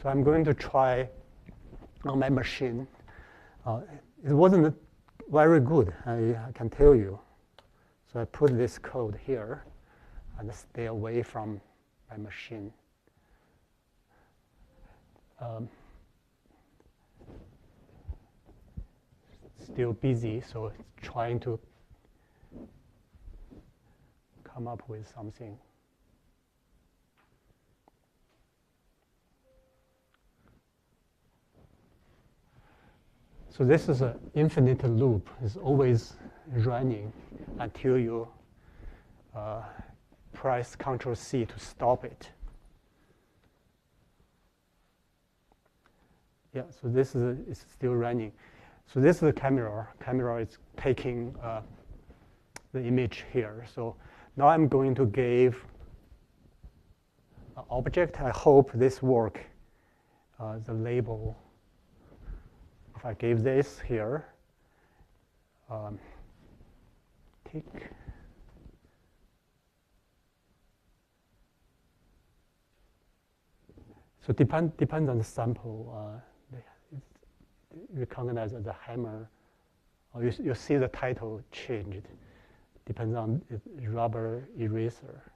So I'm going to try on my machine. It wasn't very good, I can tell you. So I put this code here and stay away from my machine. Still busy, so it's trying to come up with something. So this is an infinite loop. It's always running until you press Ctrl+C to stop it. Yeah, so this is still running. So this is the camera. Camera is taking the image here. So now I'm going to give an object. I hope this works. The label. If I give this here, tick. So depends on the sample. Recognize as a hammer. Or you see the title changed. Depends on rubber eraser.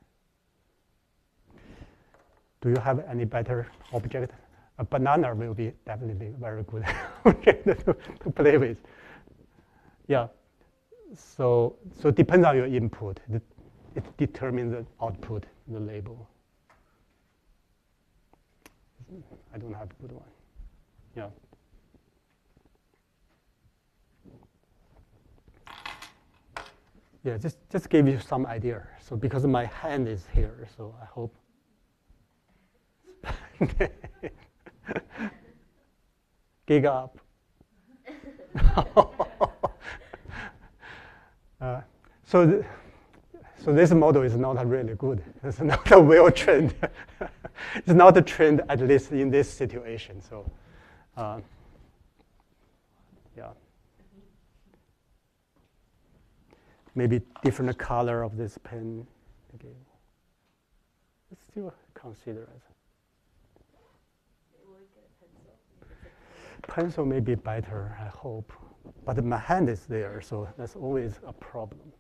Do you have any better object? A banana will be definitely very good to play with. Yeah. So depends on your input. It determines the output, the label. I don't have a good one. Yeah. Yeah, just give you some idea. So because my hand is here, so I hope. Gig up. So this model is not really good. It's not a well trained. It's not a trend, at least in this situation. So, yeah. Maybe different color of this pen again. It's still considered as. Pencil may be better, I hope. But my hand is there, so that's always a problem.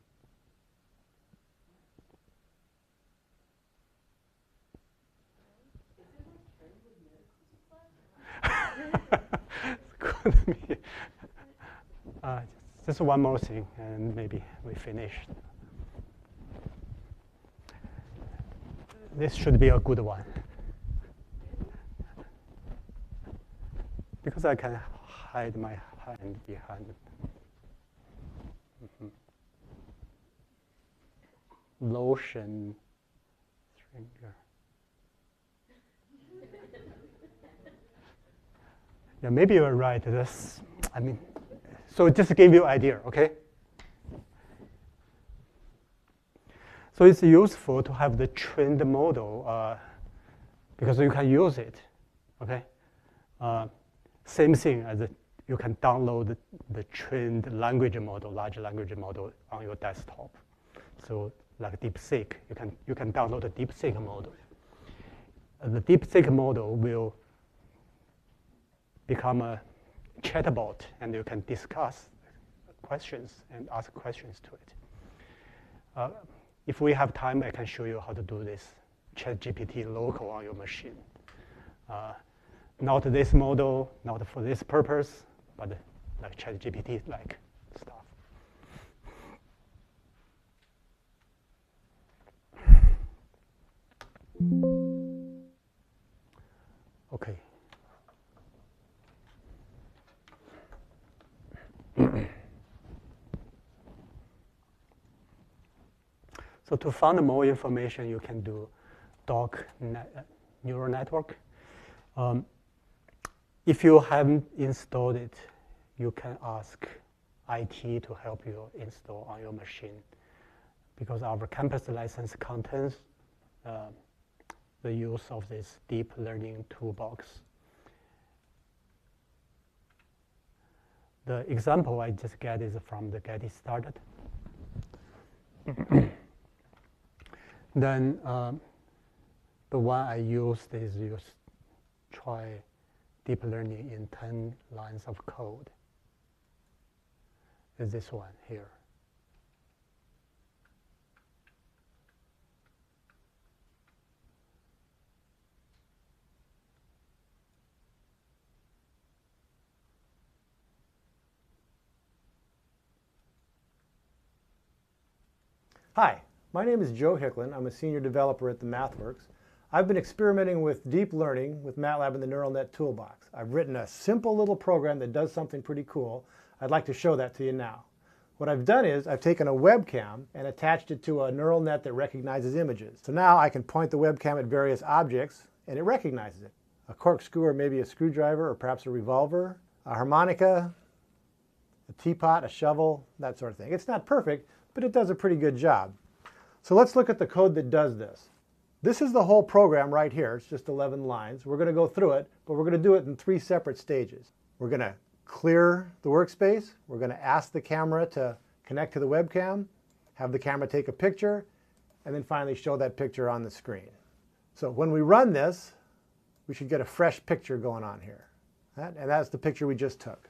Could be. Just one more thing, and maybe we finished. This should be a good one. Because I can hide my hand behind lotion stringer. Yeah, maybe you're right. That's, I mean, so just to give you an idea, okay? So it's useful to have the trained model because you can use it, okay? Same thing as you can download the trained language model, large language model on your desktop. So like DeepSeek, you can download a DeepSeek model. The DeepSeek model will become a chatbot, and you can discuss questions and ask questions to it. If we have time, I can show you how to do this ChatGPT local on your machine. Not this model, not for this purpose, but like ChatGPT-like stuff. Okay. So to find more information, you can do doc neural network. If you haven't installed it, you can ask IT to help you install on your machine, because our campus license contains the use of this deep learning toolbox. The example I just get is from the Get It Started. Then the one I used is try deep learning in 10 lines of code. Is this one here. Hi, my name is Joe Hicklin. I'm a senior developer at the MathWorks. I've been experimenting with deep learning with MATLAB and the Neural Net Toolbox. I've written a simple little program that does something pretty cool. I'd like to show that to you now. What I've done is I've taken a webcam and attached it to a neural net that recognizes images. So now I can point the webcam at various objects and it recognizes it. A corkscrew, or maybe a screwdriver, or perhaps a revolver, a harmonica, a teapot, a shovel, that sort of thing. It's not perfect, but it does a pretty good job. So let's look at the code that does this. This is the whole program right here. It's just 11 lines. We're going to go through it, but we're going to do it in 3 separate stages. We're going to clear the workspace. We're going to ask the camera to connect to the webcam, have the camera take a picture, and then finally show that picture on the screen. So when we run this, we should get a fresh picture going on here. And that's the picture we just took.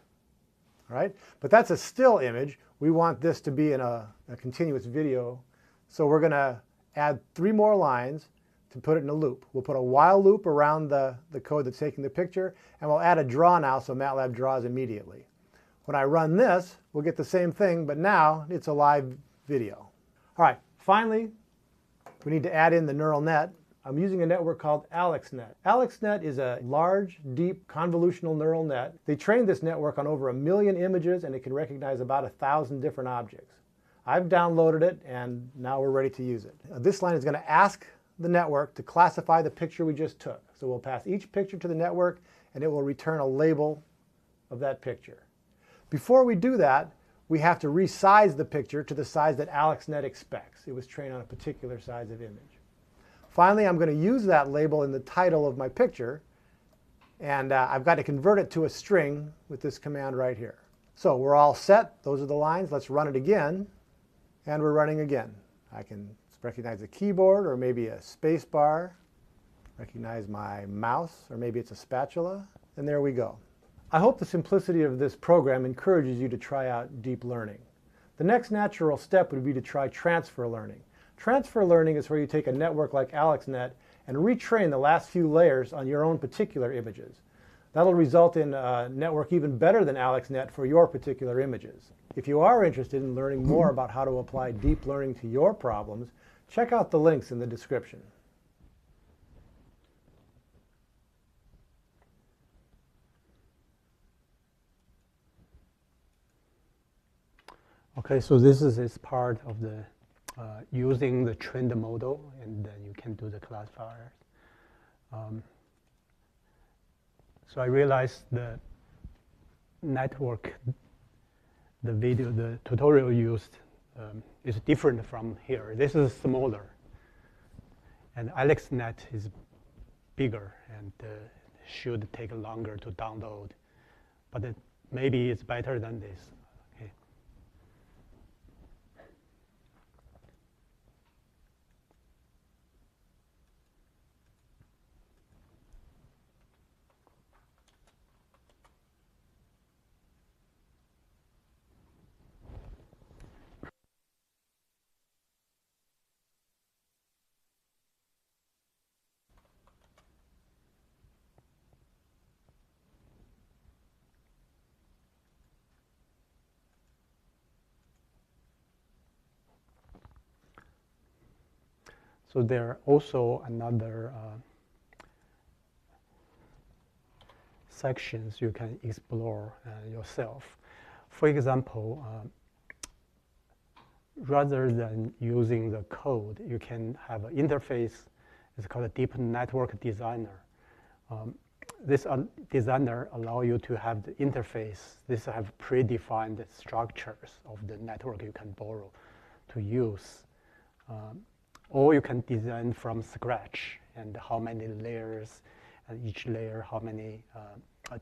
All right? But that's a still image. We want this to be in a continuous video. So we're going to add 3 more lines to put it in a loop. We'll put a while loop around the code that's taking the picture, and we'll add a draw now so MATLAB draws immediately. When I run this, we'll get the same thing, but now it's a live video. All right, finally, we need to add in the neural net. I'm using a network called AlexNet. AlexNet is a large, deep, convolutional neural net. They trained this network on over 1 million images, and it can recognize about 1,000 different objects. I've downloaded it, and now we're ready to use it. This line is going to ask the network to classify the picture we just took. So we'll pass each picture to the network, and it will return a label of that picture. Before we do that, we have to resize the picture to the size that AlexNet expects. It was trained on a particular size of image. Finally, I'm going to use that label in the title of my picture, and I've got to convert it to a string with this command right here. So we're all set. Those are the lines. Let's run it again, and we're running again. I can recognize a keyboard, or maybe a space bar, recognize my mouse, or maybe it's a spatula, and there we go. I hope the simplicity of this program encourages you to try out deep learning. The next natural step would be to try transfer learning. Transfer learning is where you take a network like AlexNet and retrain the last few layers on your own particular images. That'll result in a network even better than AlexNet for your particular images. If you are interested in learning more about how to apply deep learning to your problems, check out the links in the description. Okay, so this is part of the using the trained model, and then you can do the classifiers. So I realized the network, the tutorial used is different from here. This is smaller, and AlexNet is bigger and should take longer to download, but maybe it's better than this. Okay. So there are also another sections you can explore yourself. For example, rather than using the code, you can have an interface. It's called a deep network designer. This designer allows you to have the interface. This have predefined structures of the network you can borrow to use. Or you can design from scratch, and how many layers, and each layer how many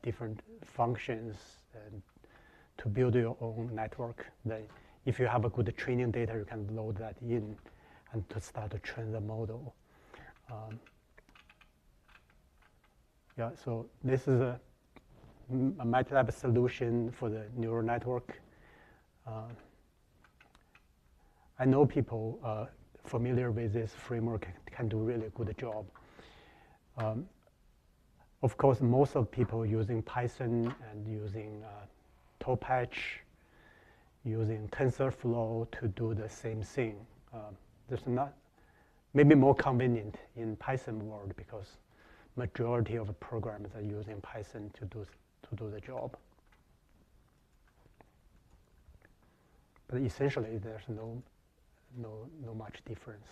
different functions, and to build your own network. Then if you have a good training data, you can load that in and to start to train the model. Yeah, so this is a MATLAB solution for the neural network. I know people familiar with this framework can do really good job. Of course, most of people using Python and using Topatch, using TensorFlow to do the same thing. There's not maybe more convenient in Python world because majority of programs are using Python to do the job. But essentially, there's no much difference.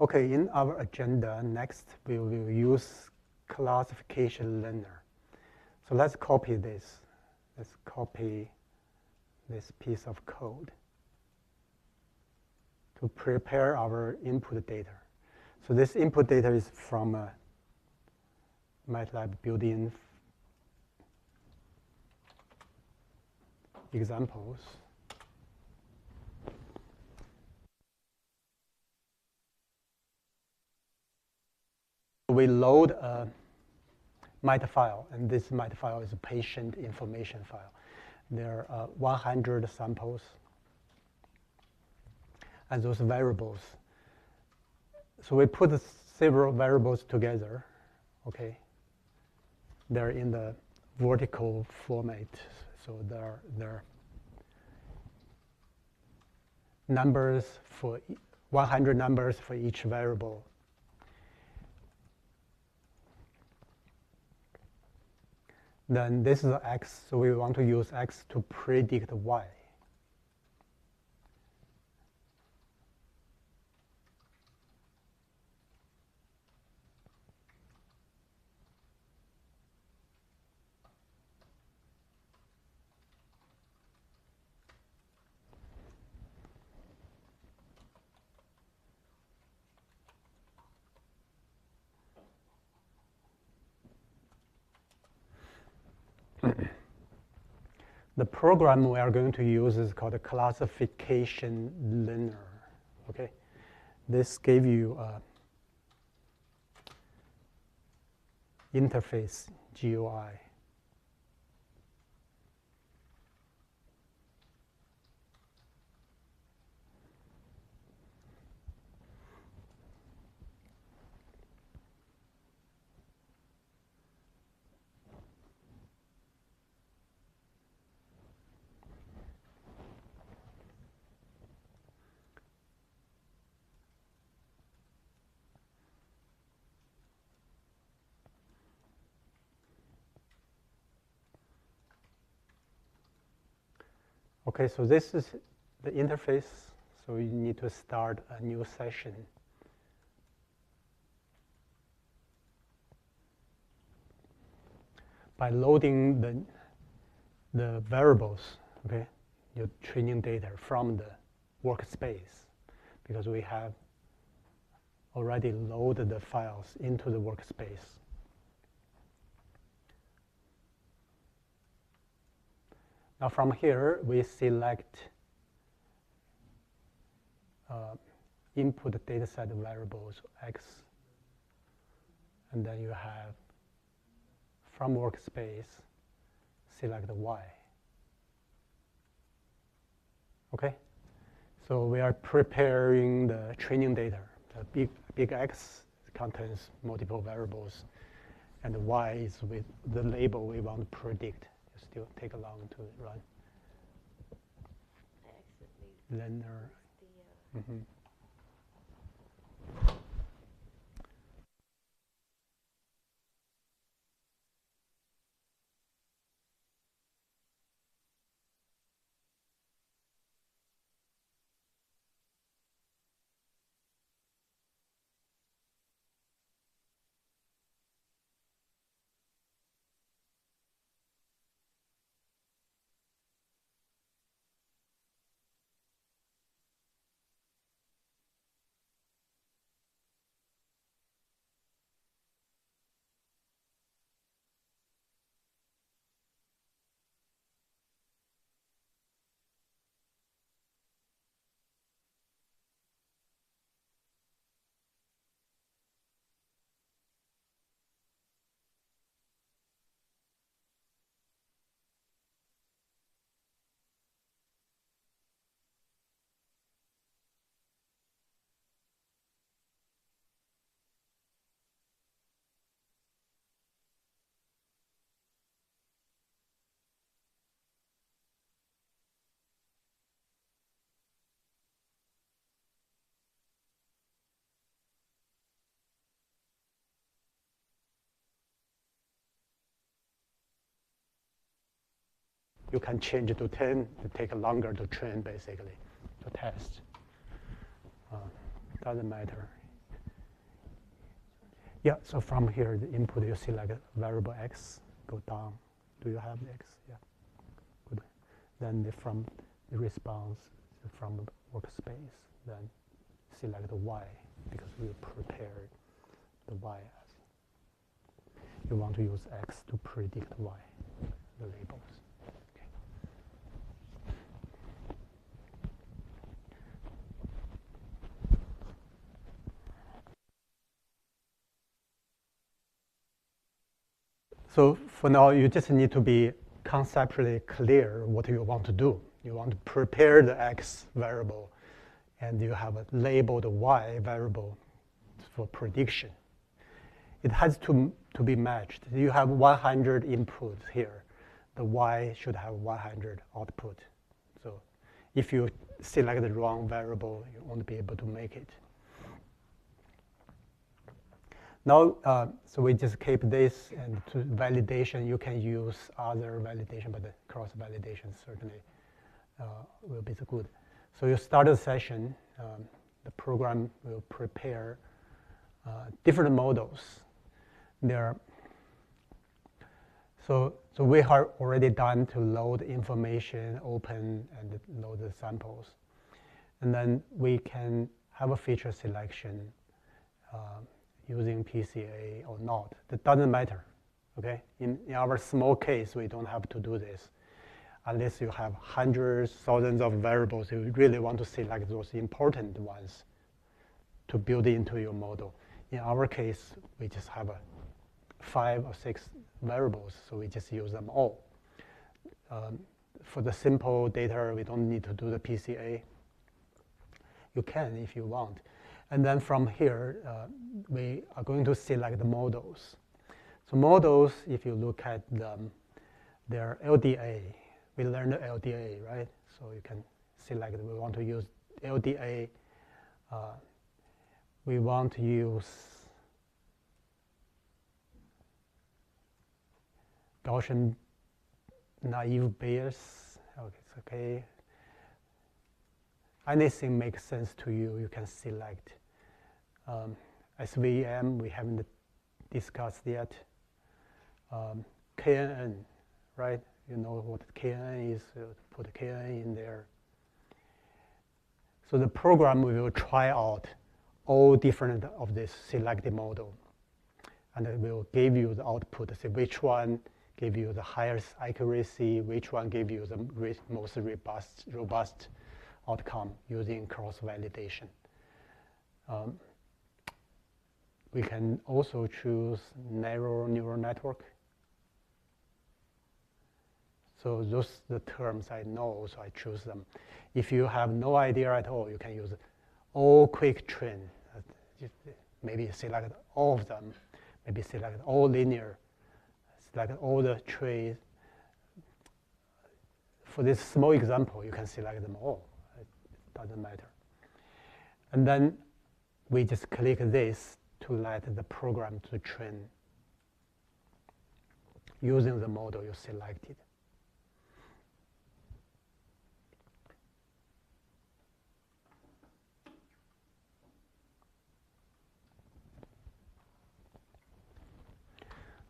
Okay, in our agenda, next we will use classification learner. So let's copy this. Let's copy this piece of code to prepare our input data. So this input data is from MATLAB built-in examples. We load a MAT file, and this MAT file is a patient information file. There are 100 samples, and those variables. So we put several variables together, okay? They're in the vertical format, so there are numbers for 100 numbers for each variable. Then this is x, so we want to use x to predict y. The program we are going to use is called a classification learner. Okay, this gave you a interface GUI. Okay, so this is the interface. So you need to start a new session. By loading the variables, okay, your training data from the workspace, because we have already loaded the files into the workspace. Now from here, we select input dataset variables x, and then you have from workspace, select y. Okay, so we are preparing the training data. The big X contains multiple variables, and the y is with the label we want to predict. It still take long to run. I accidentally Learner. the You can change it to 10, it take longer to train, basically, to test. Doesn't matter. Yeah, so from here, the input, you see like a variable x, go down. Do you have the x? Yeah, good. Then from the response from the workspace, then select the y, because we prepared the y as. You want to use x to predict y, the labels. Okay. So for now, you just need to be conceptually clear what you want to do. You want to prepare the x variable, and you have a labeled y variable for prediction. It has to be matched. You have 100 inputs here. The y should have 100 output. So if you select the wrong variable, you won't be able to make it. Now, so we just keep this, and to validation, you can use other validation, but the cross-validation certainly will be good. So you start a session, the program will prepare different models. So we have already done to load information, open, and load the samples. And then we can have a feature selection using PCA or not. That doesn't matter, okay? In our small case, we don't have to do this. Unless you have hundreds, thousands of variables, you really want to select those important ones to build into your model. In our case, we just have 5 or 6 variables, so we just use them all. For the simple data, we don't need to do the PCA. You can if you want. And then from here, we are going to select the models. So models, if you look at them, they're LDA. We learned LDA, right? So you can select, we want to use LDA. We want to use Gaussian naive Bayes. Okay, it's okay. Anything makes sense to you, you can select. SVM, we haven't discussed yet. KNN, right? You know what KNN is, put KNN in there. So the program will try out all different of this selected model. And it will give you the output, say which one give you the highest accuracy, which one give you the most robust outcome using cross-validation. We can also choose narrow neural network. So those are the terms I know, so I choose them. If you have no idea at all, you can use all quick train. Maybe select all of them. Maybe select all linear. Select all the trees. For this small example, you can select them all. It doesn't matter. And then we just click this to let the program to train using the model you selected.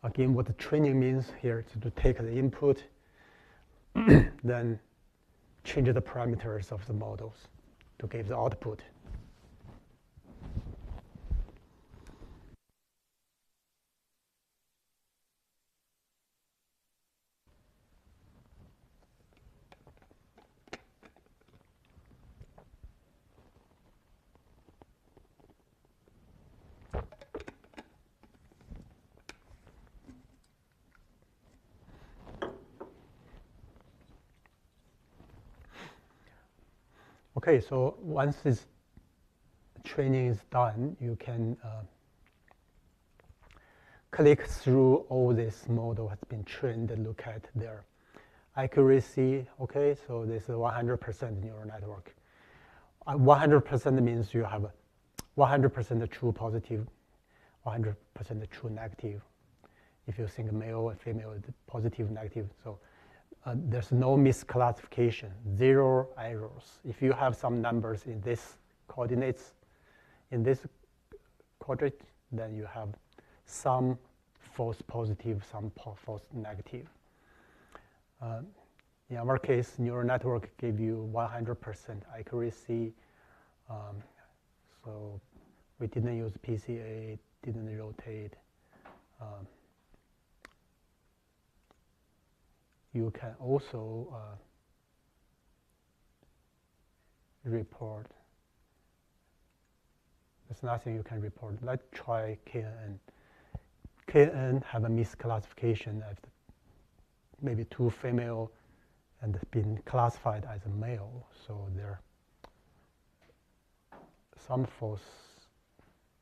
Again, what the training means here is to take the input, then change the parameters of the models to give the output. Okay, so once this training is done, you can click through all this model has been trained and look at their accuracy. Okay, so this is 100% neural network. 100% means you have 100% true positive, 100% true negative. If you think male or female, positive, negative. So there's no misclassification, 0 errors. If you have some numbers in this coordinates, in this quadrant, then you have some false positive, some false negative. In our case, neural network gave you 100% accuracy. So we didn't use PCA, didn't rotate. You can also report. There's nothing you can report. Let's try KNN. KNN have a misclassification of maybe 2 female and been classified as a male. So there some false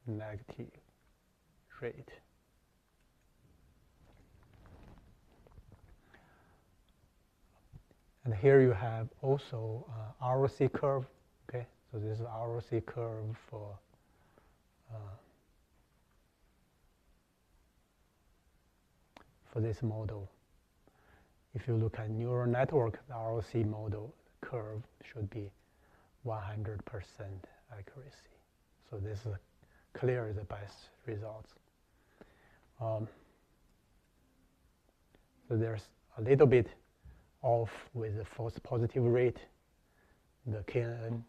negative rate. And here you have also ROC curve. Okay, so this is ROC curve for this model. If you look at neural network, the ROC model curve should be 100% accuracy. So this is clearly the best results. So there's a little bit off with the false positive rate, the KNN.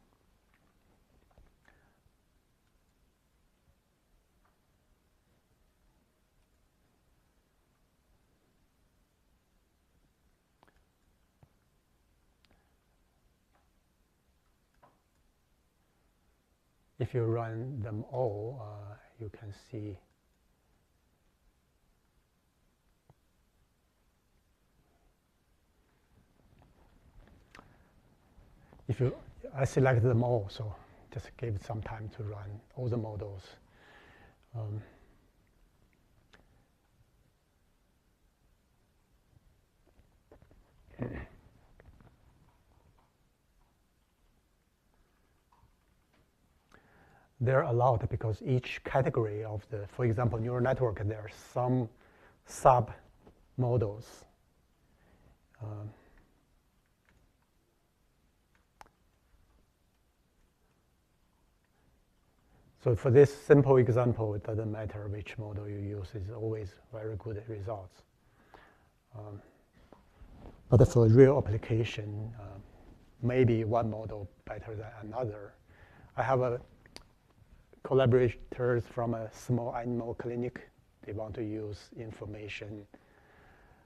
If you run them all, you can see I selected them all, so just give it some time to run all the models. They're allowed because each category of the, for example, neural network, there are some sub-models. So for this simple example, it doesn't matter which model you use, it's always very good results. But for real application, maybe one model better than another. I have collaborators from a small animal clinic. They want to use information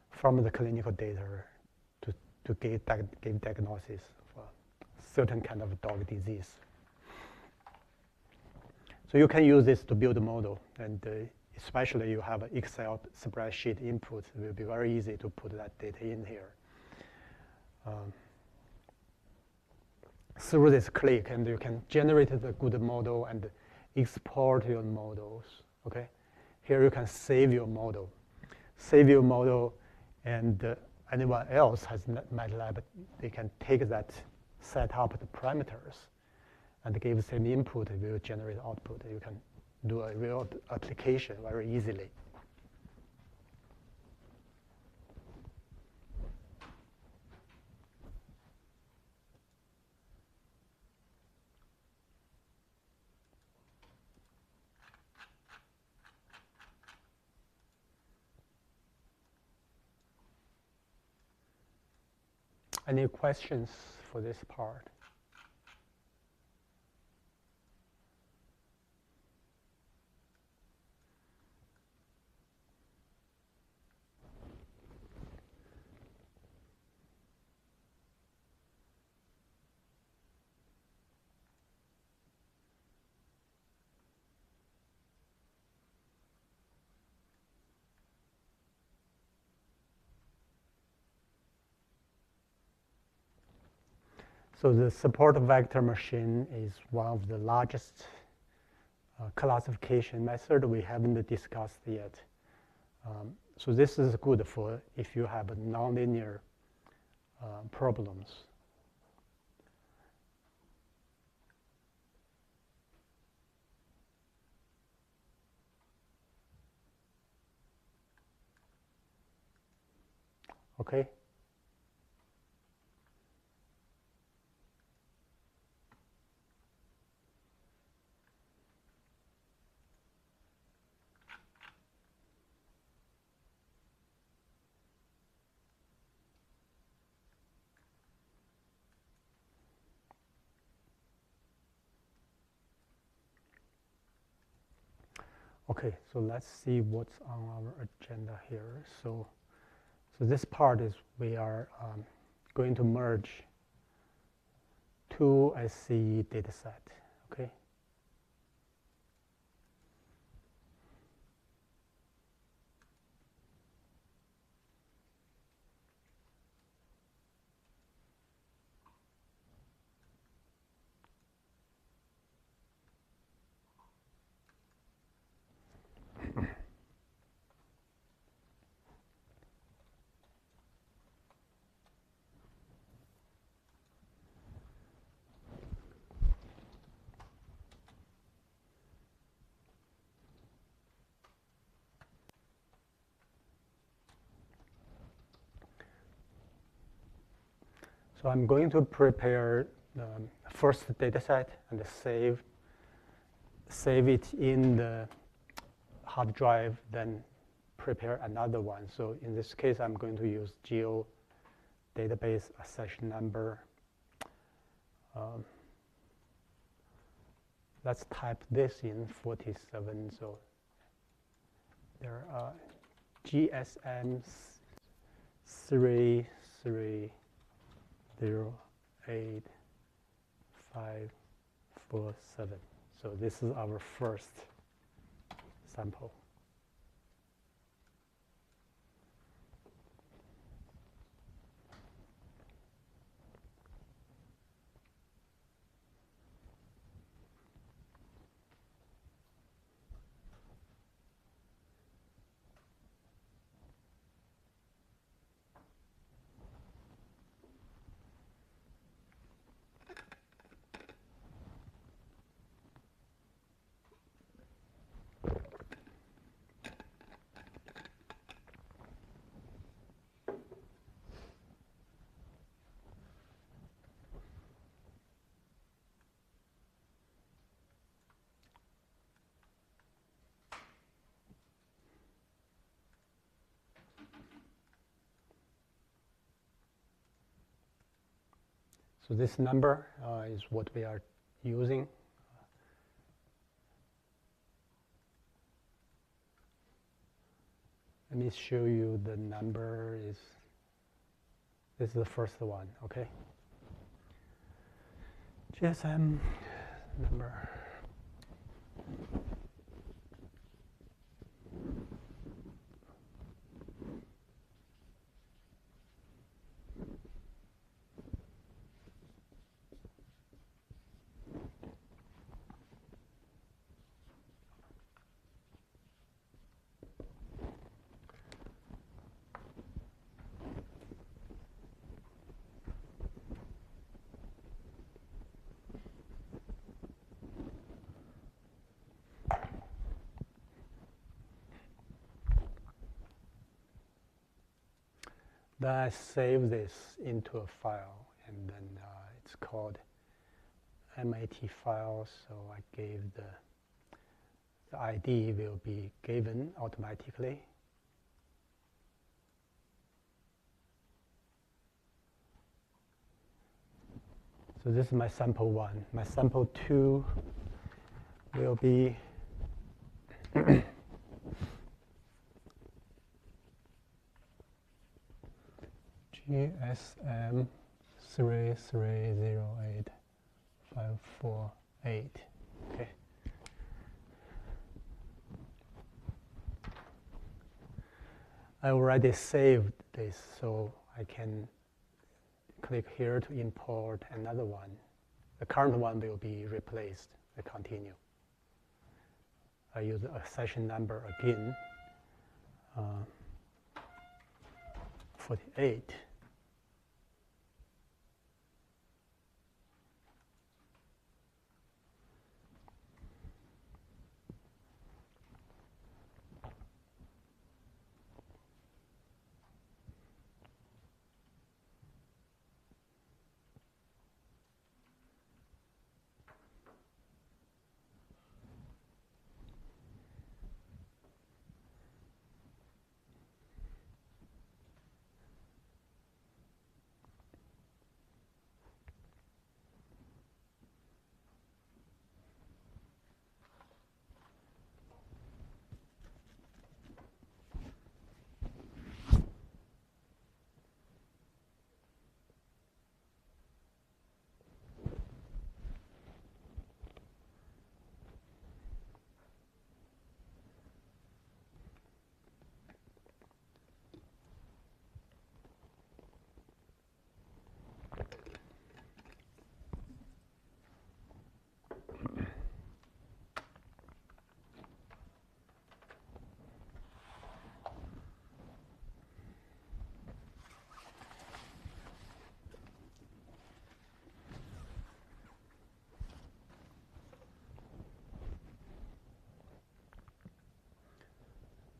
from the clinical data to give diagnosis for certain kind of dog disease. So you can use this to build a model, and especially you have an Excel spreadsheet input, it will be very easy to put that data in here. Through this click, and you can generate a good model and export your models. Okay, here you can save your model. Save your model, and anyone else has MATLAB, they can take that, set up the parameters, and give the same input, it will generate output. You can do a real application very easily. Any questions for this part? So the support vector machine is one of the largest classification method we haven't discussed yet. So this is good for if you have nonlinear problems. Okay. Okay, so let's see what's on our agenda here. So this part is we are going to merge two SCE dataset. Okay. So I'm going to prepare the first dataset and save it in the hard drive, then prepare another one. So in this case, I'm going to use geo database accession number. Let's type this in 47. So there are GSM 3308547. So this is our first sample. So this number is what we are using. Let me show you the number is, this is the first one, okay? GSM number. Then I save this into a file, and then it's called MAT file. So I gave the ID will be given automatically. So this is my sample 1. My sample 2 will be GSM 3308548. Okay. I already saved this, so I can click here to import another one. The current one will be replaced. I continue. I use a session number again, 48.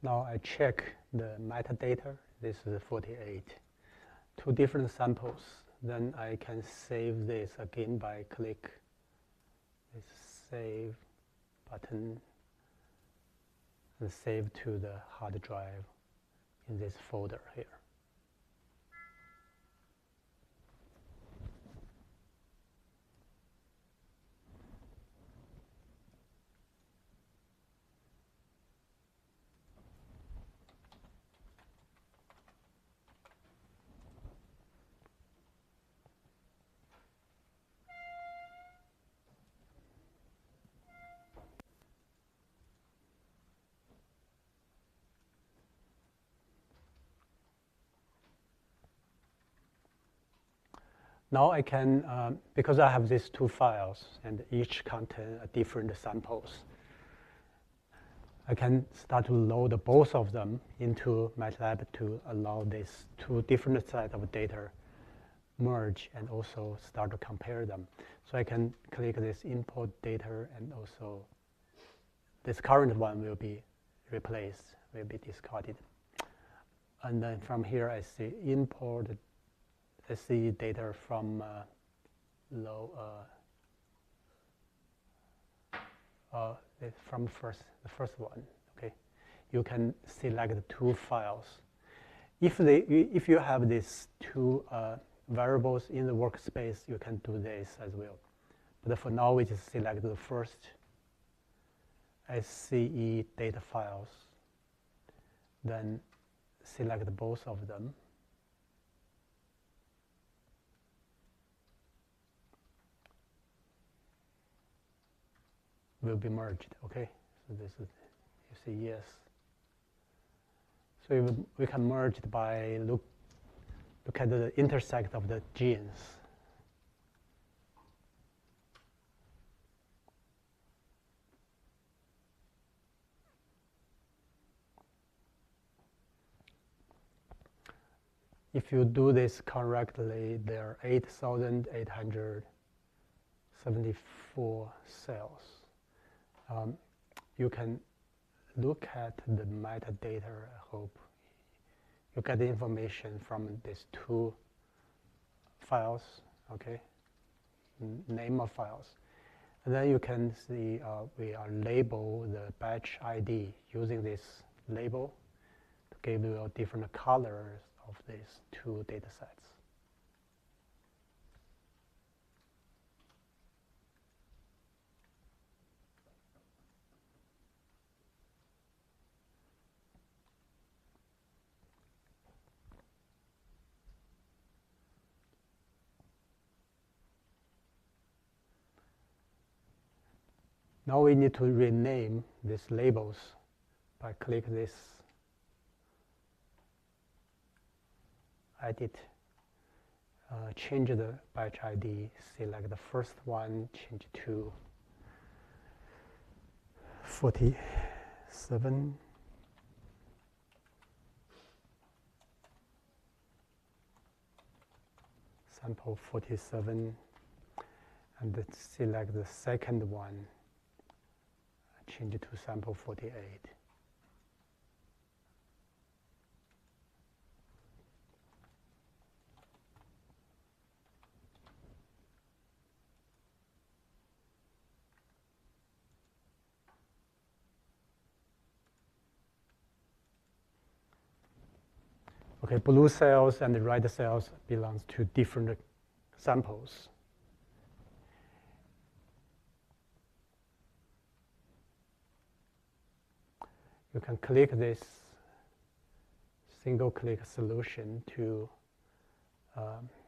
Now I check the metadata. This is 48. 2 different samples. Then I can save this again by click this save button and save to the hard drive in this folder here. Now I can, because I have these 2 files and each contain different samples, I can start to load both of them into MATLAB to allow these 2 different sets of data merge and also start to compare them. So I can click this import data, and also this current one will be replaced, will be discarded. And then from here I see import. I see data from from the first one. Okay, you can select 2 files. If you have these 2 variables in the workspace, you can do this as well. But for now, we just select the first SCE data files, then select both of them. Will be merged. Okay, so this is, you see, yes. So we can merge it by look at the intersect of the genes. If you do this correctly, there are 8,874 cells. You can look at the metadata. I hope you get the information from these two files, okay, name of files. And then you can see we are label the batch ID using this label to give you different colors of these two data sets. Now we need to rename these labels by click this edit, change the batch ID, select the first one, change to 47, sample 47, and then select the second one, change it to sample 48. Okay, blue cells and the red cells belongs to different samples. You can click this single-click solution to,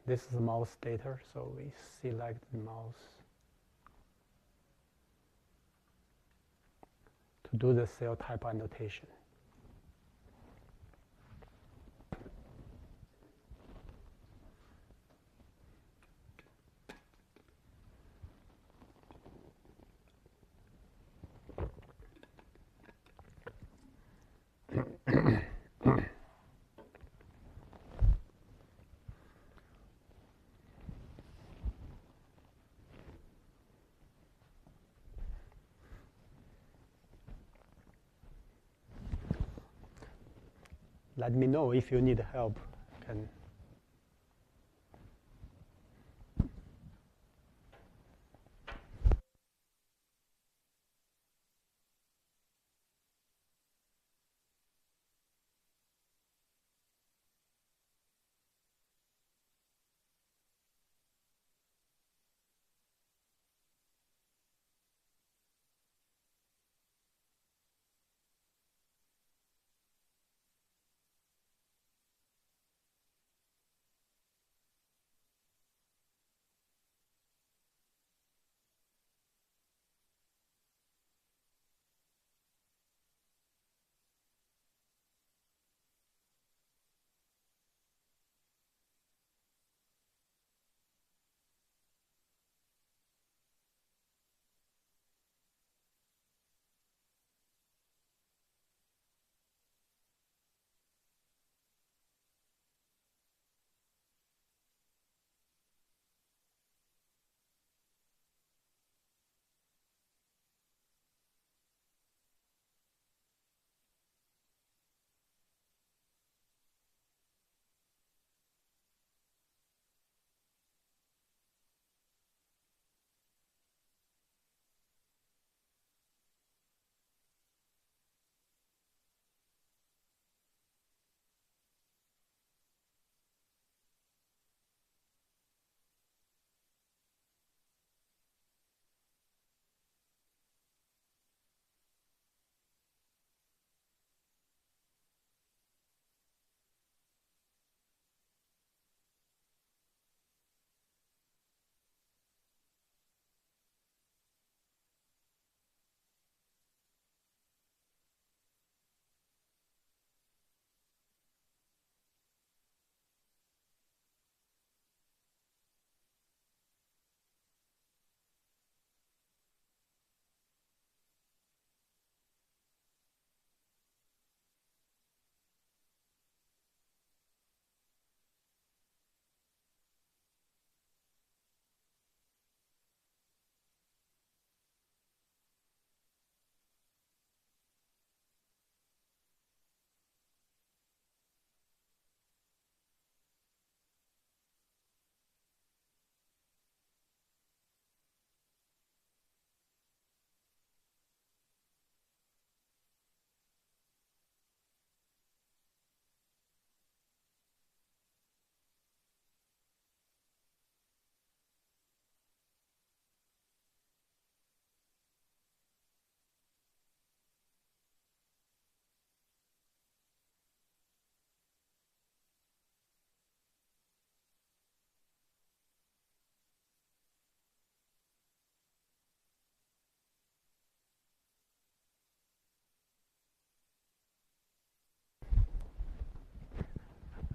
this is mouse data, so we select the mouse to do the cell type annotation. Let me know if you need help. Can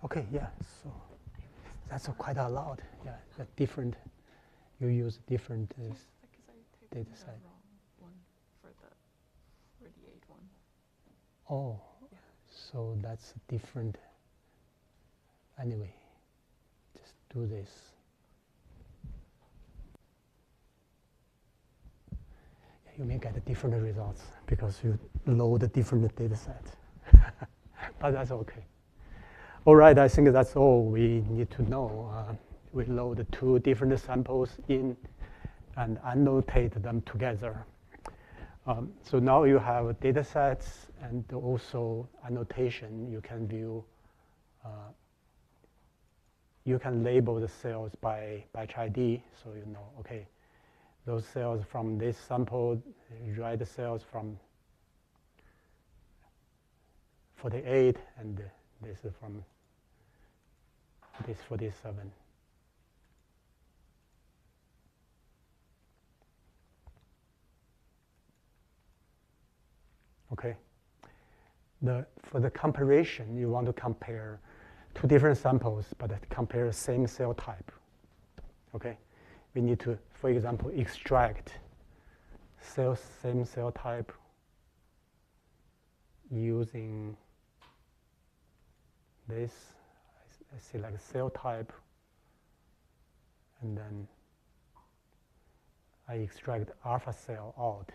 Okay, yeah, so that's quite a lot. Yeah, the different, you use different Because I typed in data the set. wrong one for the 48 one. Oh, so that's different. Anyway, just do this. Yeah, you may get different results because you load a different data set. But that's okay. All right, I think that's all we need to know. We load 2 different samples in and annotate them together. So now you have data sets and also annotation. You can view, you can label the cells by batch ID, so you know, okay, those cells from this sample, write the cells from 48, and this is from this 47. Okay. For the comparison, you want to compare 2 different samples, but compare same cell type. Okay. We need to, for example, extract same cell type using this. I select cell type, and then I extract alpha cell out.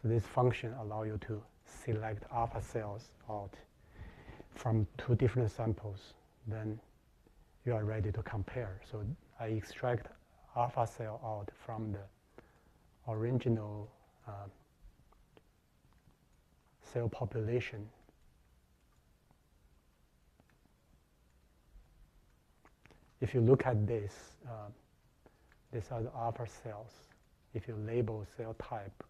So this function allows you to select alpha cells out from 2 different samples. Then you are ready to compare. So I extract alpha cell out from the original cell population. If you look at this, these are the alpha cells. If you label cell type,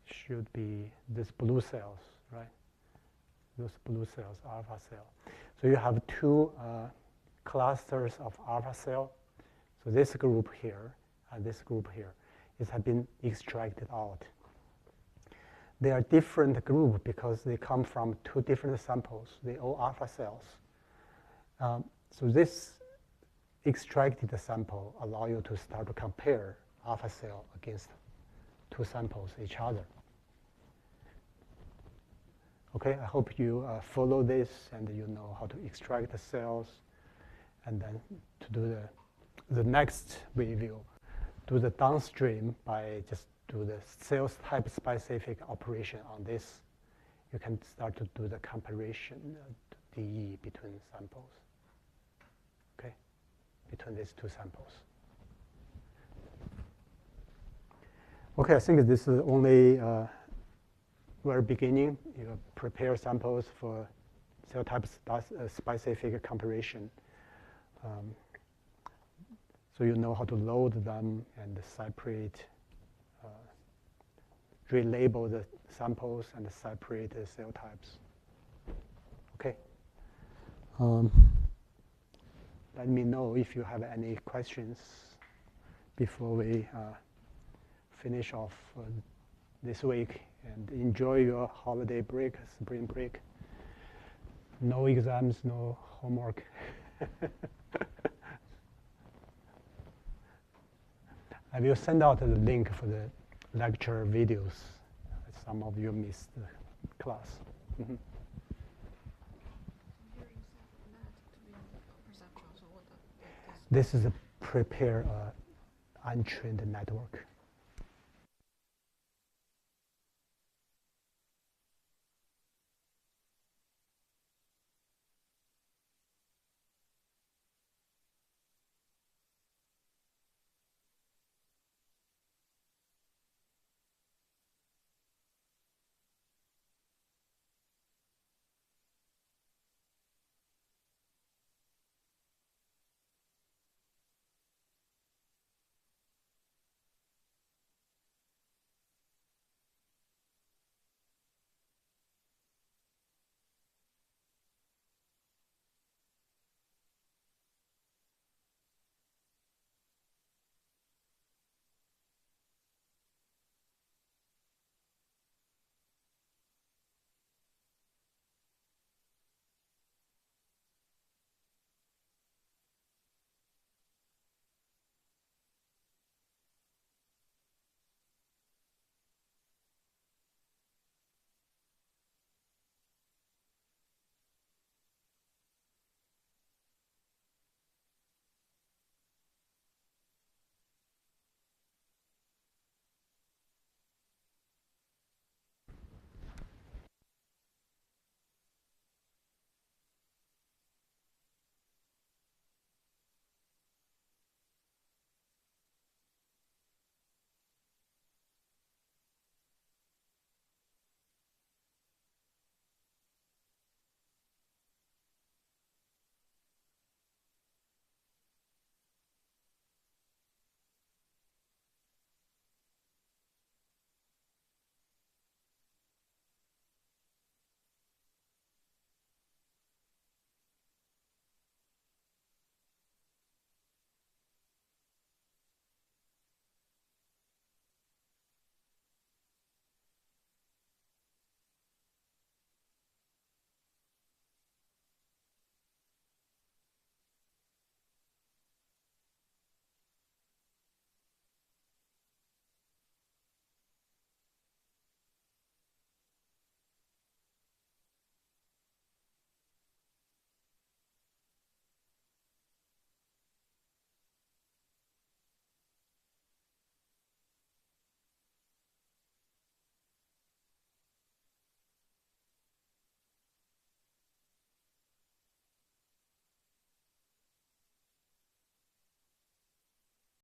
should be these blue cells, right? Those blue cells, alpha cell. So you have 2 clusters of alpha cell. So this group here and this group here, it has been extracted out. They are different group because they come from 2 different samples. They all alpha cells. So this extracted sample allow you to start to compare alpha cell against 2 samples each other. Okay, I hope you follow this and you know how to extract the cells, and then to do the next review, do the downstream by just do the cells type specific operation on this. You can start to do the comparison DE between samples. Okay, between these 2 samples. Okay, I think this is only very beginning. You prepare samples for cell type specific comparison. So you know how to load them and separate, relabel the samples and separate the cell types. Okay. Let me know if you have any questions before we finish off this week, and enjoy your holiday break, spring break. No exams, no homework. I will send out the link for the lecture videos. Some of you missed the class. Mm-hmm. Here you said that to be perceptual, so what This is a prepare untrained network.